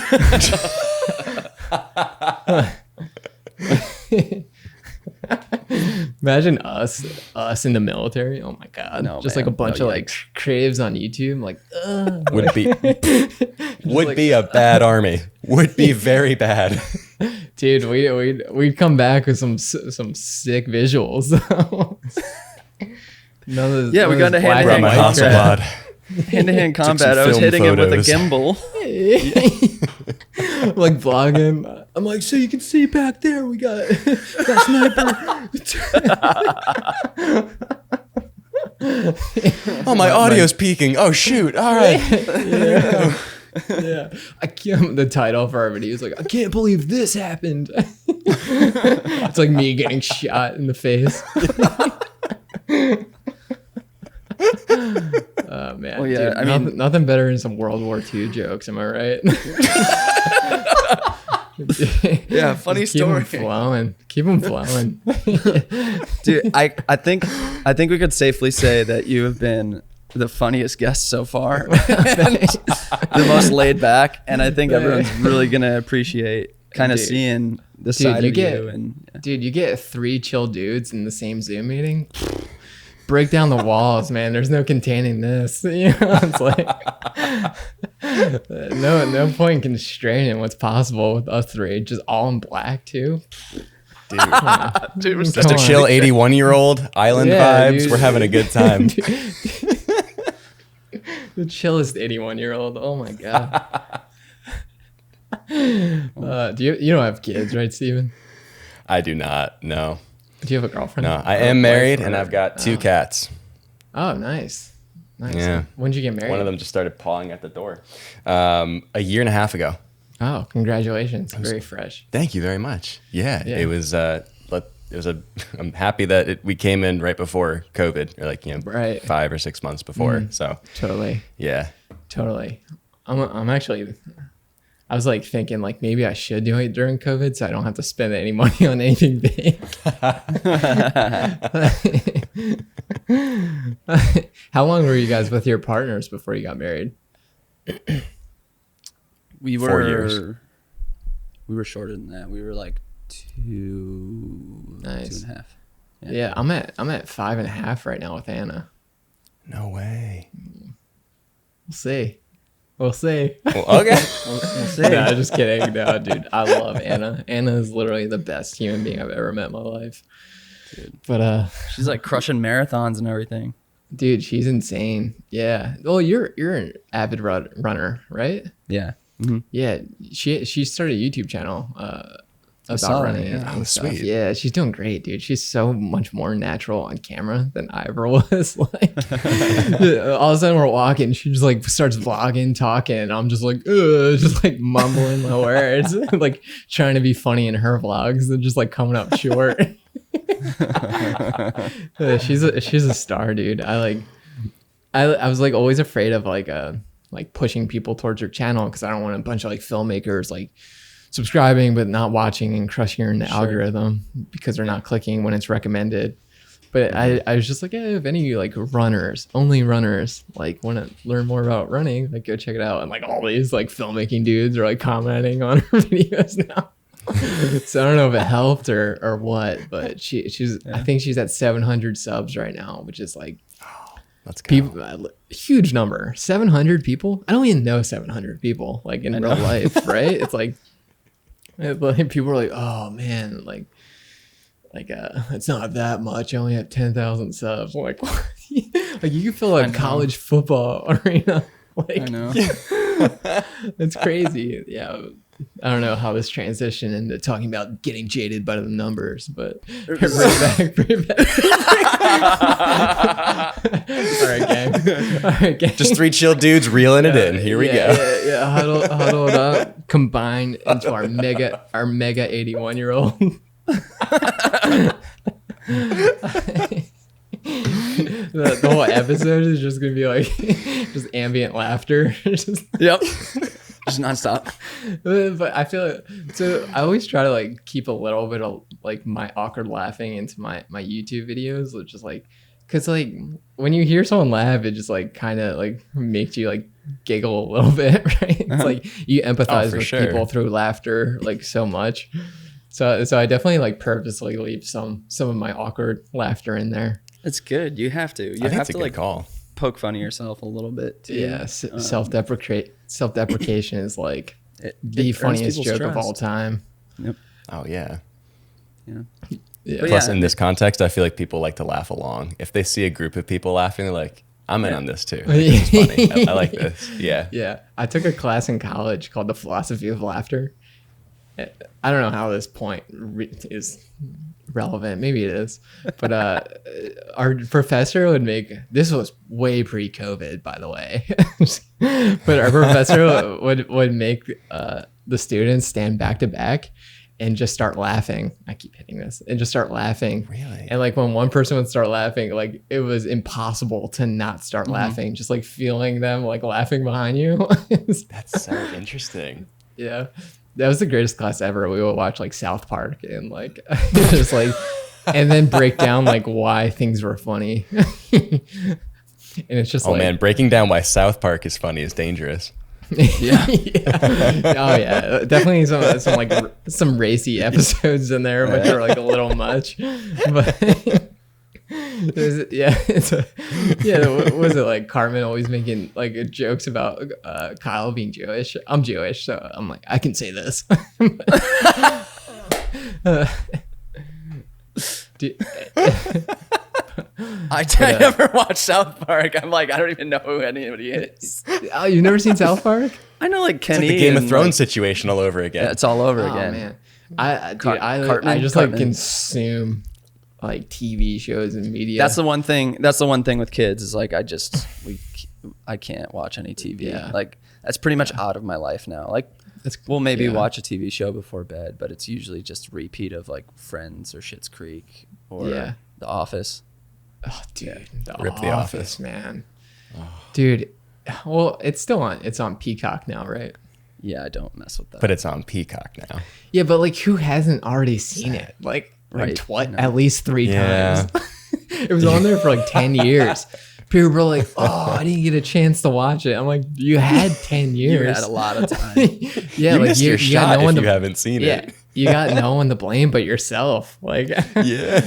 Imagine us in the military. Oh my god, no, just man. like a bunch of like creatives on YouTube. Like, would be a bad army. Would be very bad. Dude, we'd come back with some sick visuals. We got a hand-to-hand combat. I was hitting him with a gimbal. Like vlogging. I'm like, so you can see back there, we got sniper. Oh, my audio's peaking. Oh shoot! All right. Yeah. I can't. The title for our video is like, I can't believe this happened. It's like me getting shot in the face. Oh man. Well, yeah, dude, I mean, nothing better than some World War II jokes. Am I right? Yeah, funny story. Keep them flowing. Dude, I think we could safely say that you have been the funniest guest so far, and the most laid back, and I think everyone's really gonna appreciate kind of seeing the side of you. And dude, you get 3 chill dudes in the same Zoom meeting. Break down the walls, man. There's no containing this. You know, it's like no point in constraining what's possible with us 3. Just all in black too. Dude, just a chill 81-year-old island vibes. Dude. We're having a good time. The chillest 81-year-old. Oh my god. You don't have kids, right, Steven? I do not. No. Do you have a girlfriend? No, I am married and I've got 2 cats. Oh, nice. Yeah. When did you get married? One of them just started pawing at the door a year and a half ago. Oh, congratulations. Very fresh. Thank you very much. Yeah. It was I'm happy that we came in right before COVID, or like, right. 5 or 6 months before. So totally. Yeah. Totally. I'm actually, I was like thinking like maybe I should do it during COVID so I don't have to spend any money on anything big. How long were you guys with your partners before you got married? We were 4 years. We were shorter than that. We were like 2, nice. 2.5. Yeah, I'm at 5.5 right now with Anna. No way. We'll see. Well, okay. we'll see. No, just kidding. No, dude, I love Anna. Anna is literally the best human being I've ever met in my life. Dude. But she's like crushing marathons and everything. Dude, she's insane. Yeah. Well, you're an avid runner, right? Yeah. Mm-hmm. Yeah. She started a YouTube channel about running. Yeah. Oh, sweet. Yeah, she's doing great, dude. She's so much more natural on camera than I ever was. Like, all of a sudden we're walking, she just like starts vlogging, talking, and I'm just like mumbling my words, like trying to be funny in her vlogs and just like coming up short. She's a star, dude. I was like always afraid of like pushing people towards her channel because I don't want a bunch of like filmmakers like subscribing but not watching and crushing her in the algorithm because they're not clicking when it's recommended. But I was just like, hey, if any like only runners like want to learn more about running, like go check it out. And like all these like filmmaking dudes are like commenting on her videos now. So I don't know if it helped or what, but she's I think she's at 700 subs right now, which is like Let's go. People, huge number. 700 people. I don't even know 700 people like in real life, right? It's like people are like, oh man, like it's not that much. I only have 10,000 subs. I'm like, what? Like you can fill a college football arena. Like, I know. It's crazy. Yeah. I don't know how this transitioned into talking about getting jaded by the numbers, but bring it back. All right, gang. Just 3 chill dudes reeling it in. Here we go. Yeah. Huddle it up, combined into our mega 81-year-old. The whole episode is just gonna be like just ambient laughter. Yep. Just nonstop. But I feel so I always try to like keep a little bit of like my awkward laughing into my YouTube videos, which is like, cause like when you hear someone laugh, it just like kind of like makes you like giggle a little bit, right? It's like you empathize with people through laughter like so much. So I definitely like purposely leave some of my awkward laughter in there. It's good. You have to. You have to like poke fun at yourself a little bit too. Yeah, self-deprecation is like the funniest joke of all time. Yep. Oh yeah. Yeah. Plus, in this context, I feel like people like to laugh along. If they see a group of people laughing, they're like, "I'm in on this too. This is funny. I like this." Yeah. Yeah. I took a class in college called the Philosophy of Laughter. I don't know how this point is relevant. Maybe it is, but our professor would make, this was way pre-COVID, by the way, but our professor would make the students stand back to back and just start laughing. I keep hitting this and just start laughing. Really? And like when one person would start laughing, like it was impossible to not start laughing. Just like feeling them like laughing behind you. That's so interesting. Yeah. That was the greatest class ever. We would watch like South Park and like just like, and then break down like why things were funny. And it's just Oh like, man, breaking down why South Park is funny is dangerous. yeah. Oh yeah, definitely some like some racy episodes in there, which are like a little much. But what was it like? Carmen always making like jokes about Kyle being Jewish. I'm Jewish, so I'm like, I can say this. I never watched South Park. I'm like, I don't even know who anybody is. Oh, you've never seen South Park? I know like It's Kenny. like the Game of and, Thrones like, situation all over again. yeah, it's all over Oh again. man, I Cartman, just Cartman. like consume like TV shows and media. That's the one thing. That's the one thing with kids is like I can't watch any TV. Yeah. Like that's pretty much out of my life now. Like we'll maybe watch a TV show before bed, but it's usually just repeat of like Friends or Schitt's Creek or The Office. Oh, dude, Rip The Office. Man. Dude, well, it's still on. It's on Peacock now, right? Yeah, I don't mess with that. But it's on Peacock now. Yeah, but like, who hasn't already seen it? Like Right. at least 3 Yeah. times. It was on there for like 10 years. People were like, "Oh, I didn't get a chance to watch it." I'm like, "You had 10 years. you had a lot of time. Yeah, You like missed your got shot no one if to, you haven't seen yeah, it. you got no one to blame but yourself. Like, Yeah.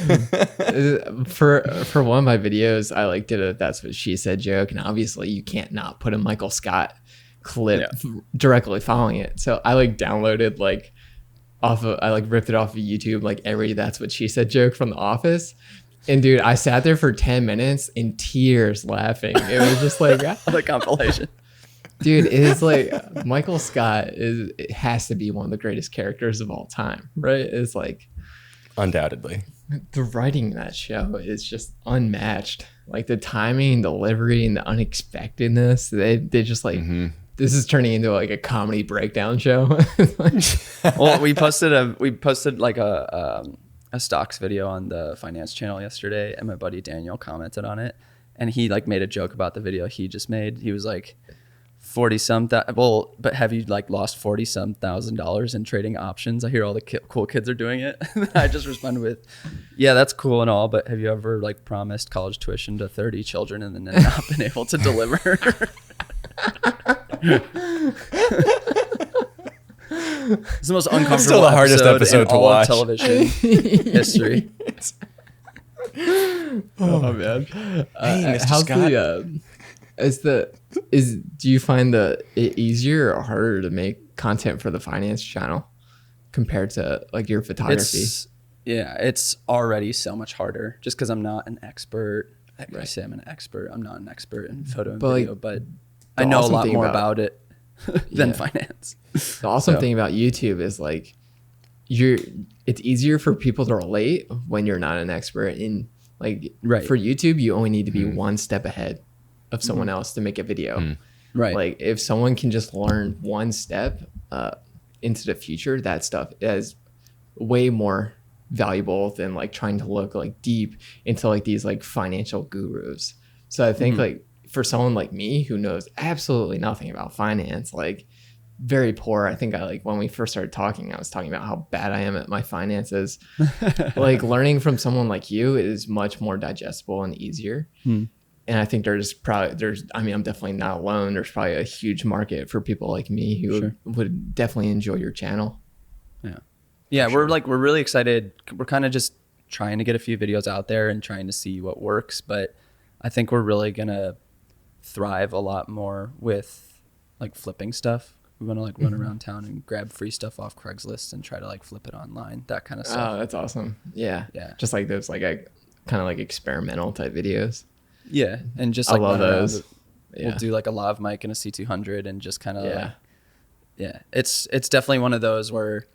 for one of my videos, I like did a "that's what she said" joke, and obviously you can't not put a Michael Scott clip directly following it. So I like downloaded like I like ripped it off of YouTube, like every "that's what she said" joke from The Office. And dude, I sat there for 10 minutes in tears laughing. It was just like, The compilation. dude, it is like Michael Scott it has to be one of the greatest characters of all time, right? It's like Undoubtedly. the writing in that show is just unmatched. Like the timing, delivery, and the unexpectedness. They just like this is turning into like a comedy breakdown show. Well, we posted like a stocks video on the finance channel yesterday, and my buddy Daniel commented on it, and he like made a joke about the video he just made. He was like, 40 some well, but have you like lost 40 some $1,000 in trading options? I hear all the cool kids are doing it. I just responded with, yeah, that's cool and all, but have you ever like promised college tuition to 30 children and then not been able to deliver? It's the most uncomfortable Still the hardest episode in to all watch. of television history. Oh man, Hey, Mr. how's Scott. do you find it easier or harder to make content for the finance channel compared to like your photography? It's already so much harder just because I'm not an expert. I say I'm an expert. I'm not an expert in photo and video, but I know a lot more about it than finance. The awesome thing about YouTube is like it's easier for people to relate when you're not an expert. In like for YouTube, you only need to be one step ahead of someone else to make a video. Right. Like if someone can just learn one step into the future, that stuff is way more valuable than like trying to look like deep into like these like financial gurus. So I think like for someone like me who knows absolutely nothing about finance, like very poor. I think I like when we first started talking, I was talking about how bad I am at my finances. Like learning from someone like you is much more digestible and easier. And I think I'm definitely not alone. There's probably a huge market for people like me who would definitely enjoy your channel. Yeah. We're really excited. We're kind of just trying to get a few videos out there and trying to see what works. But I think we're really going to thrive a lot more with like flipping stuff. We want to like run around town and grab free stuff off Craigslist and try to like flip it online, that kind of stuff. Oh, that's awesome. Yeah. Yeah. Just like those like kind of like experimental type videos. Yeah. And just I like love run around. those. We'll do like a lav mic and a C200 and just kind of Yeah. It's definitely one of those where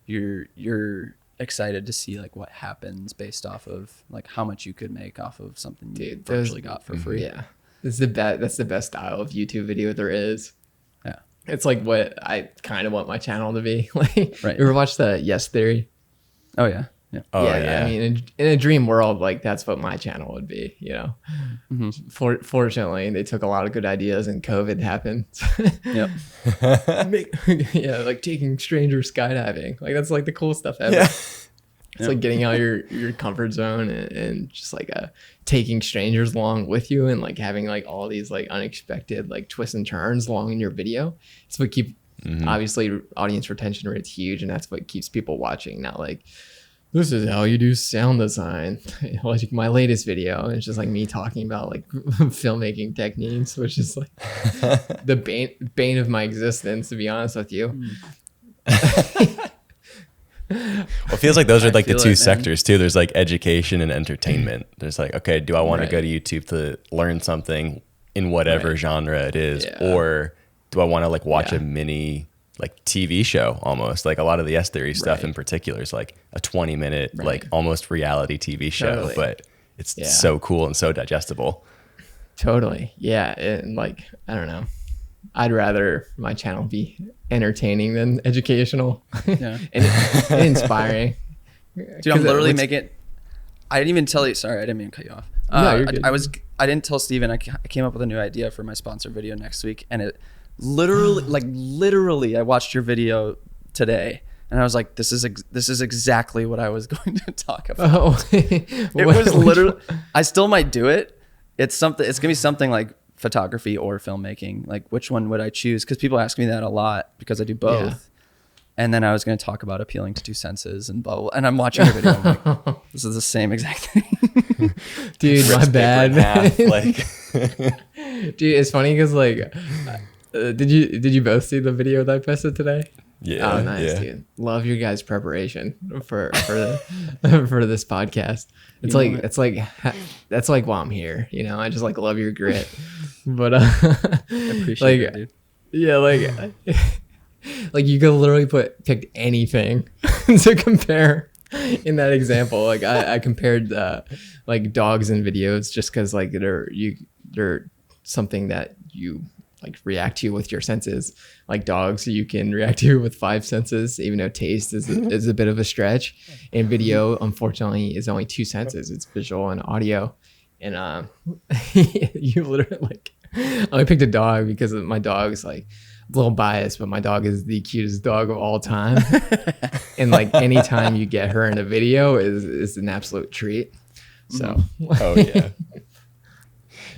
you're excited to see like what happens based off of like how much you could make off of something you virtually got for free. Yeah. That's the best style of YouTube video there is. Yeah. It's like what I kind of want my channel to be. Like, Right. You ever watch the Yes Theory? Oh yeah. Yeah. Oh, I mean, in a dream world, like that's what my channel would be, you know. Fortunately, they took a lot of good ideas, and COVID happened. Yep. Like taking strangers skydiving, like that's like the cool stuff ever. It's like getting out your comfort zone and just like taking strangers along with you and like having like all these like unexpected like twists and turns along in your video. It's what obviously audience retention rate's huge, and that's what keeps people watching. Not like, this is how you do sound design. Like my latest video, it's just like me talking about like filmmaking techniques, which is like the bane of my existence, to be honest with you. Well, it feels like those are like the two sectors too. There's like education and entertainment. There's like, okay, do I want to go to YouTube to learn something in whatever genre it is, or do I want to like watch a mini like TV show almost? Like a lot of the S Theory stuff in particular is like a 20-minute like almost reality TV show, but it's so cool and so digestible. Totally. Yeah. And like, I don't know. I'd rather my channel be entertaining than educational and inspiring. Dude, I'm literally making. I didn't even tell you. Sorry, I didn't mean to cut you off. No, you're good. I didn't tell Steven. I came up with a new idea for my sponsor video next week, and it literally, I watched your video today, and I was like, this is exactly what I was going to talk about. Oh, it was literally. I still might do it. It's something. It's gonna be something like photography or filmmaking. Like, which one would I choose? Because people ask me that a lot because I do both. Yeah. And then I was going to talk about appealing to two senses and blah, blah, and I'm watching the video. I'm like, this is the same exact thing. Dude, my bad. Like, dude, it's funny because like, did you both see the video that I posted today? Yeah. Oh, nice, dude. Love your guys' preparation for this podcast. It's like that's like why I'm here. You know, I just like love your grit. But I appreciate like, it, dude. Yeah, like like you could literally pick anything to compare in that example. Like I compared like dogs in videos just because like they're something that you like react to with your senses. Like dogs, you can react to with 5 senses, even though taste is a bit of a stretch. And video, unfortunately, is only 2 senses. It's visual and audio. And you literally like, I picked a dog because my dog's like a little biased, but my dog is the cutest dog of all time. And like anytime you get her in a video is an absolute treat. So, oh yeah.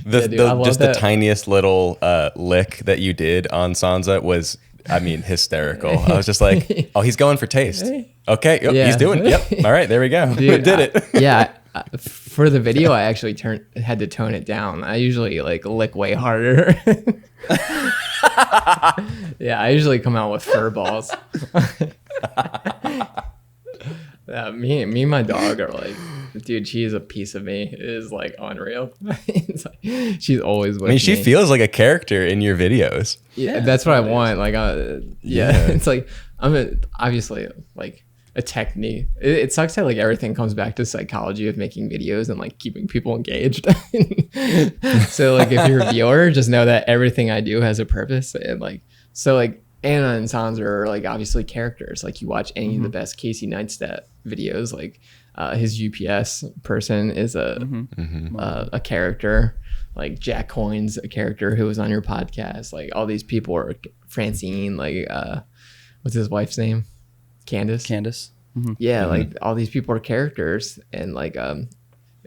The tiniest little lick that you did on Sansa was, I mean, hysterical. I was just like, oh, he's going for taste. Okay, yep, he's doing it. Yep. All right, there we go. Dude, did it. Yeah. For the video, I actually had to tone it down. I usually like lick way harder. Yeah, I usually come out with fur balls. Me and my dog are like, dude, she is a piece of me. It is like unreal. It's like, she's always with me. I mean, she feels like a character in your videos. Yeah, that's what I want. Like, it's like obviously like a technique. It sucks that like everything comes back to psychology of making videos and like keeping people engaged. So like if you're a viewer, just know that everything I do has a purpose. And like, so like Anna and Sans are like obviously characters. Like you watch any of the best Casey Neistat videos, like his UPS person is a character. Like Jack Coyne's a character who was on your podcast. Like all these people are Francine, like what's his wife's name? Candace. Mm-hmm. Yeah, like all these people are characters, and like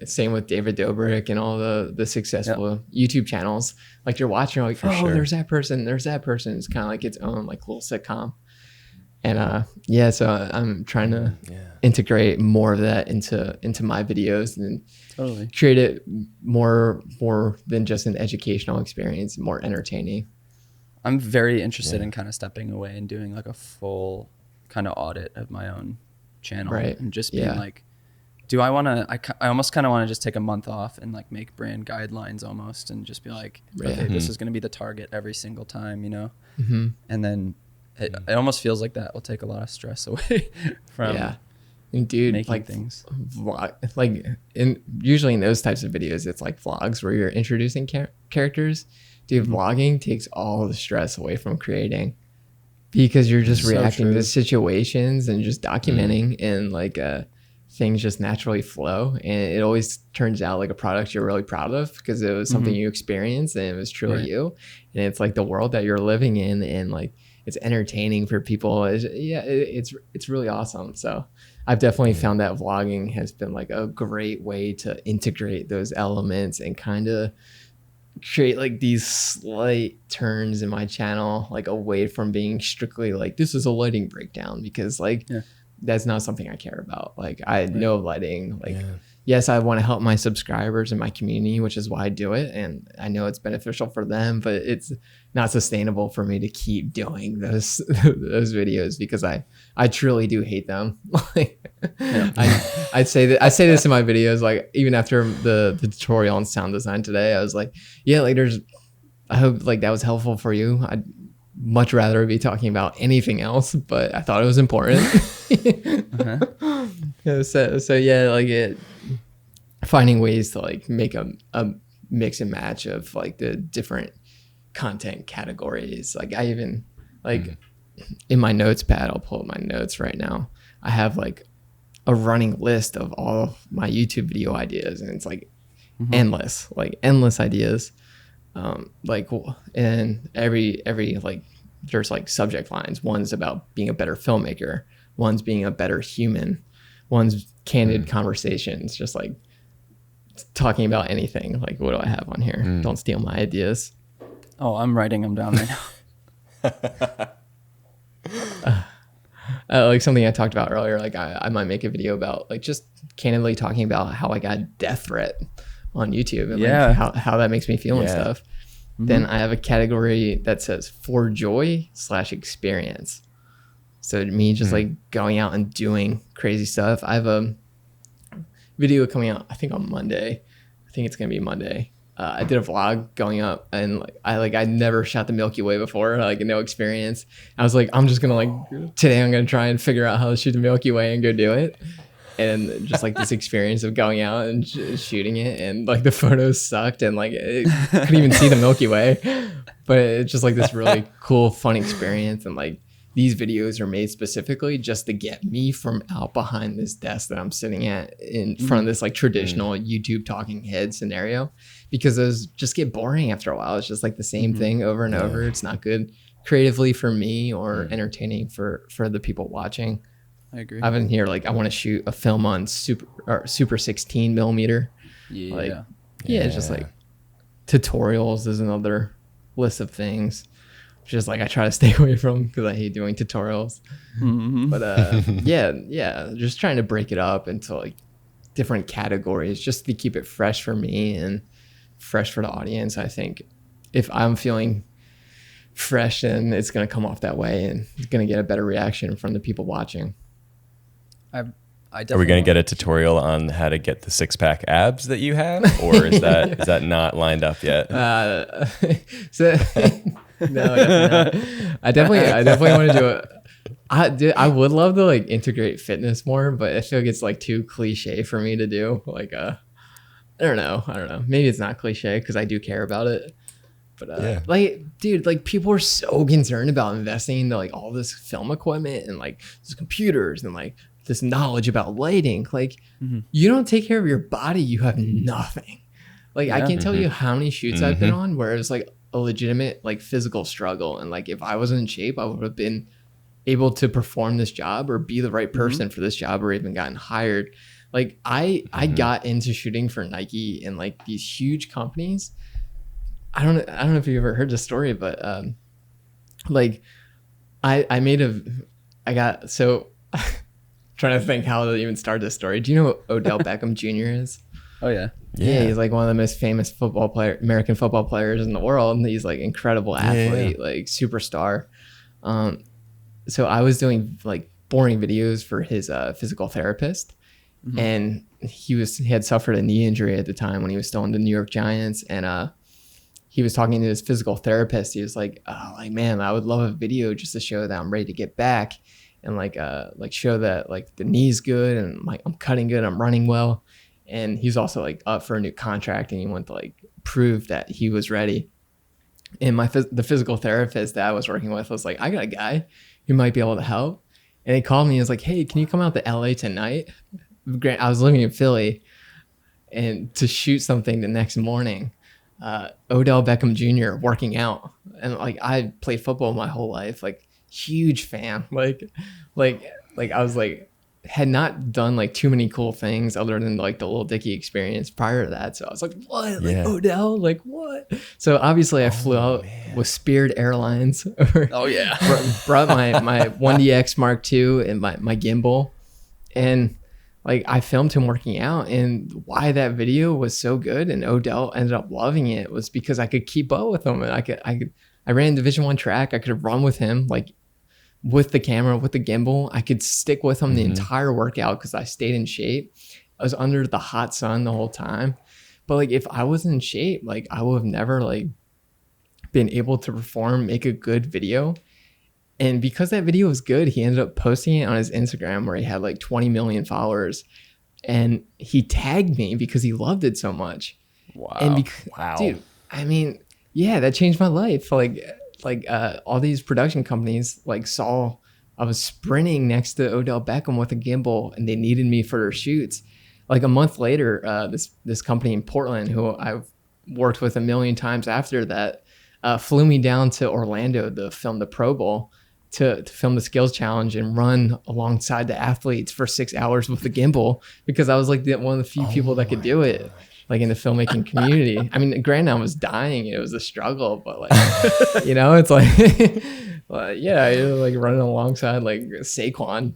same with David Dobrik and all the successful YouTube channels. Like you're watching, you're like, there's that person, there's that person. It's kind of like its own like little sitcom. And so I'm trying to integrate more of that into my videos and create it more than just an educational experience, more entertaining. I'm very interested in kind of stepping away and doing like a full kind of audit of my own channel, and just being like, do I want to, I almost kind of want to just take a month off and like make brand guidelines almost, and just be like, okay, this is going to be the target every single time, you know? And then it almost feels like that will take a lot of stress away from dude, making like things. Like usually in those types of videos, it's like vlogs where you're introducing characters. Dude, vlogging takes all the stress away from creating, because you're just reacting to situations and just documenting. And like things just naturally flow, and it always turns out like a product you're really proud of because it was something you experienced and it was truly you, and it's like the world that you're living in, and like it's entertaining for people. It's really awesome. So I've definitely found that vlogging has been like a great way to integrate those elements and kind of create like these slight turns in my channel, like away from being strictly like this is a lighting breakdown, because like that's not something I care about. Like I know lighting, like yes, I want to help my subscribers and my community, which is why I do it, and I know it's beneficial for them, but it's not sustainable for me to keep doing those videos because I truly do hate them. Like I say this in my videos, like even after the tutorial on sound design today, I was like, yeah, like I hope like that was helpful for you. I'd much rather be talking about anything else, but I thought it was important. So yeah, like finding ways to like make a mix and match of like the different content categories. Like I even like in my notes pad, I'll pull up my notes right now. I have like a running list of all of my YouTube video ideas, and it's like endless ideas. Like, and every like there's like subject lines. One's about being a better filmmaker, one's being a better human, one's candid conversations, just like talking about anything. Like, what do I have on here? Don't steal my ideas. Oh, I'm writing them down right now. Like something I talked about earlier, like I might make a video about like just candidly talking about how I got a death threat on YouTube and like how that makes me feel and stuff. Then I have a category that says for joy / experience. So me just like going out and doing crazy stuff. I have a video coming out, I think on Monday. I think it's going to be Monday. I did a vlog going up, and I never shot the Milky Way before, like no experience. I was like, I'm just going to like, today I'm going to try and figure out how to shoot the Milky Way and go do it. And just like this experience of going out and shooting it, and like the photos sucked, and like it couldn't even see the Milky Way, but it's just like this really cool, fun experience. And like these videos are made specifically just to get me from out behind this desk that I'm sitting at in front of this like traditional YouTube talking head scenario, because those just get boring after a while. It's just like the same thing over and over. It's not good creatively for me or entertaining for the people watching. I agree. I've been here like I want to shoot a film on super 16 millimeter. It's just like tutorials is another list of things. Just like I try to stay away from because I hate doing tutorials. But just trying to break it up into like different categories just to keep it fresh for me and fresh for the audience. I think if I'm feeling fresh, then it's going to come off that way, and it's going to get a better reaction from the people watching. Are we going to get a tutorial on how to get the 6-pack abs that you have, or is that is that not lined up yet? No, definitely not. I definitely want to do it. I would love to like integrate fitness more, but I feel like it's like too cliche for me to do. Like I don't know. Maybe it's not cliche because I do care about it. But like, dude, like people are so concerned about investing into like all this film equipment and like these computers and like this knowledge about lighting. Like you don't take care of your body, you have nothing. Like I can't tell you how many shoots I've been on where it's like a legitimate like physical struggle, and like if I wasn't in shape, I would have been able to perform this job or be the right person for this job or even gotten hired. Like I got into shooting for Nike and like these huge companies. I don't know if you ever heard the story, but like I got so trying to think how to even start this story. Do you know who Odell Beckham Jr. is? Oh yeah. Yeah, he's like one of the most famous American football players in the world. And he's like incredible athlete, like superstar. So I was doing like boring videos for his physical therapist, and he had suffered a knee injury at the time when he was still in the New York Giants, and he was talking to his physical therapist. He was like, "Oh, like man, I would love a video just to show that I'm ready to get back, and like show that like the knee's good and like I'm cutting good, I'm running well." And he's also like up for a new contract, and he wanted to like prove that he was ready. And the physical therapist that I was working with was like, "I got a guy who might be able to help." And he called me and was like, "Hey, can you come out to LA tonight?" I was living in Philly, and to shoot something the next morning, Odell Beckham Jr. working out, and like I played football my whole life, like huge fan, like I was like had not done like too many cool things other than like the Lil Dicky experience prior to that. So I was like, what? Like Odell? Like what? So obviously I flew out with Spirit Airlines. Oh yeah. Brought my 1DX Mark II and my gimbal, and like I filmed him working out. And why that video was so good and Odell ended up loving it was because I could keep up with him, and I ran Division I track. I could run with him, like with the camera, with the gimbal. I could stick with him the entire workout because I stayed in shape. I was under the hot sun the whole time. But like if I was in shape, like I would have never like been able to perform, make a good video. And because that video was good, he ended up posting it on his Instagram where he had like 20 million followers. And he tagged me because he loved it so much. Wow. And wow. Dude, I mean, yeah, that changed my life. Like all these production companies like saw I was sprinting next to Odell Beckham with a gimbal, and they needed me for their shoots. Like a month later, this company in Portland, who I've worked with a million times after that, flew me down to Orlando to film the Pro Bowl, to film the skills challenge and run alongside the athletes for 6 hours with the gimbal, because I was like one of the few people that could do it. Like in the filmmaking community. I mean, granted, I was dying. It was a struggle, but like, it's like, yeah, you're like running alongside like Saquon.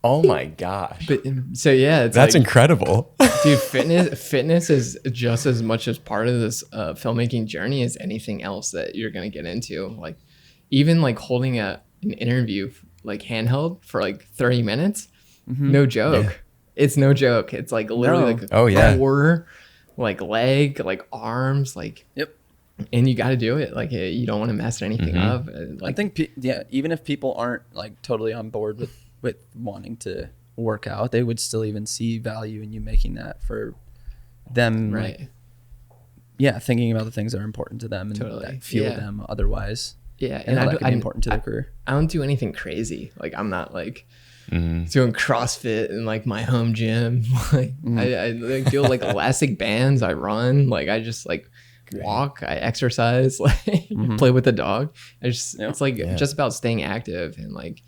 Oh my gosh. But so yeah, that's like, incredible. Dude, fitness is just as much as part of this filmmaking journey as anything else that you're going to get into. Like even like holding an interview like handheld for like 30 minutes, no joke. Yeah. It's no joke. It's like literally like a core, like leg, like arms, like and you got to do it. Like you don't want to mess anything up. Like, I think even if people aren't like totally on board with wanting to work out, they would still even see value in you making that for them. Right. Like, thinking about the things that are important to them and that fuel them otherwise. Yeah, and that could be important to their career. I don't do anything crazy. Like I'm not like doing CrossFit in like my home gym. Like I like, do like elastic bands. I run. Like I just like walk. I exercise. Like play with the dog. It's like just about staying active and like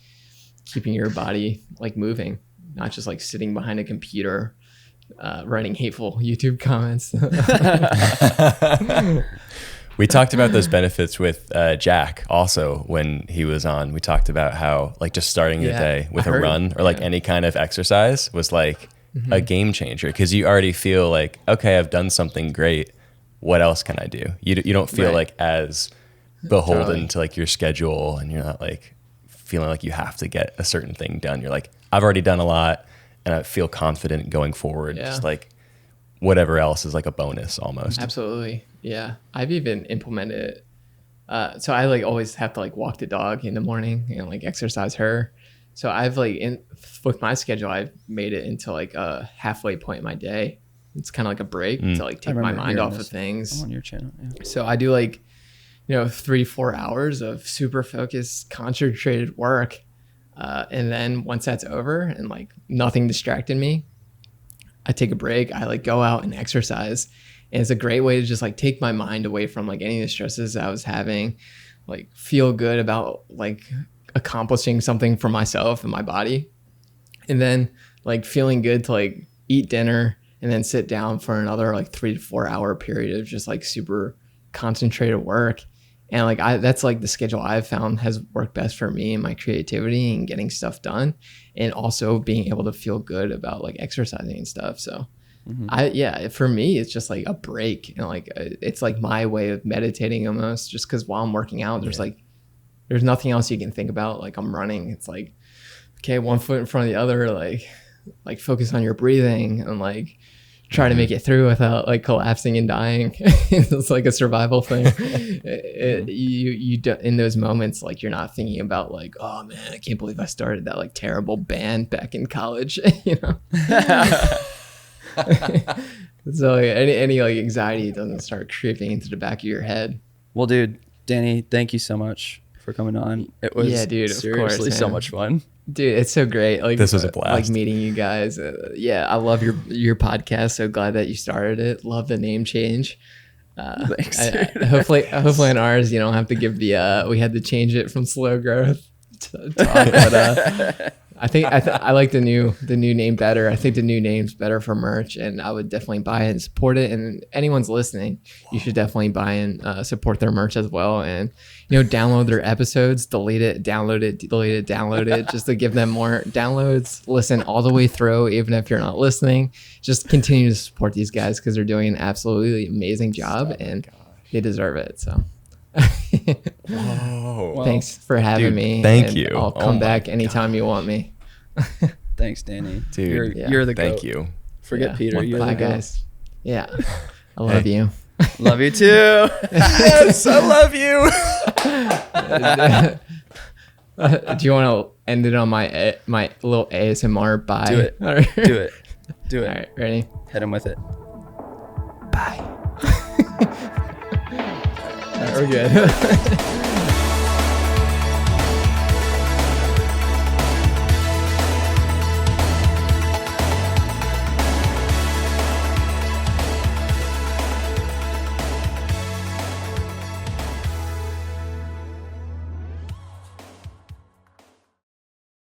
keeping your body like moving, not just like sitting behind a computer writing hateful YouTube comments. We talked about those benefits with Jack also when he was on. We talked about how like just starting the day with a run or like any kind of exercise was like a game changer, because you already feel like, okay, I've done something great. What else can I do? You don't feel like as beholden to like your schedule, and you're not like feeling like you have to get a certain thing done. You're like, I've already done a lot and I feel confident going forward. Just like whatever else is like a bonus almost. Absolutely. Yeah. I've even implemented it. So I like always have to like walk the dog in the morning and like exercise her. So I've like with my schedule, I've made it into like a halfway point in my day. It's kind of like a break to like take my mind off of things. I'm on your channel. Yeah. So I do like, 3-4 hours of super focused, concentrated work. And then once that's over and like nothing distracted me, I take a break. I like go out and exercise. And it's a great way to just like take my mind away from like any of the stresses I was having, like feel good about like accomplishing something for myself and my body. And then like feeling good to like eat dinner and then sit down for another like 3 to 4 hour period of just like super concentrated work. And like that's like the schedule I've found has worked best for me and my creativity and getting stuff done, and also being able to feel good about like exercising and stuff. So for me, it's just like a break, and like it's like my way of meditating almost, just because while I'm working out, there's nothing else you can think about. Like I'm running, it's like, okay, one foot in front of the other, like focus on your breathing and like try to make it through without like collapsing and dying. It's like a survival thing. You in those moments, like you're not thinking about like, oh man, I can't believe I started that like terrible band back in college. So like, any like anxiety doesn't start creeping into the back of your head. Well, dude, Danny, thank you so much for coming on. It was dude, of seriously course, so man. much fun. Dude, it's so great. Like This was a blast. Like meeting you guys. Yeah, I love your podcast. So glad that you started it. Love the name change. Thanks. Hopefully in ours you don't have to give the we had to change it from slow growth to talk, but I think I like the new name better. I think the new name's better for merch, and I would definitely buy it and support it. And anyone's listening, you should definitely buy and support their merch as well. And download their episodes, delete it, download it, delete it, download it, just to give them more downloads. Listen all the way through, even if you're not listening. Just continue to support these guys because they're doing an absolutely amazing job, and they deserve it. So. Whoa. Thanks for having me. Thank and you. I'll come back anytime you want me. Thanks, Danny. Dude, You're the thank goat. you. Forget Peter. You're Bye, the goat. guys. Yeah. I love you. Love you too. Yes, I love you. Do you want to end it on my little ASMR bye? Do it. All right. Do it. Do it. All right, ready? Hit him with it. Bye. We're good.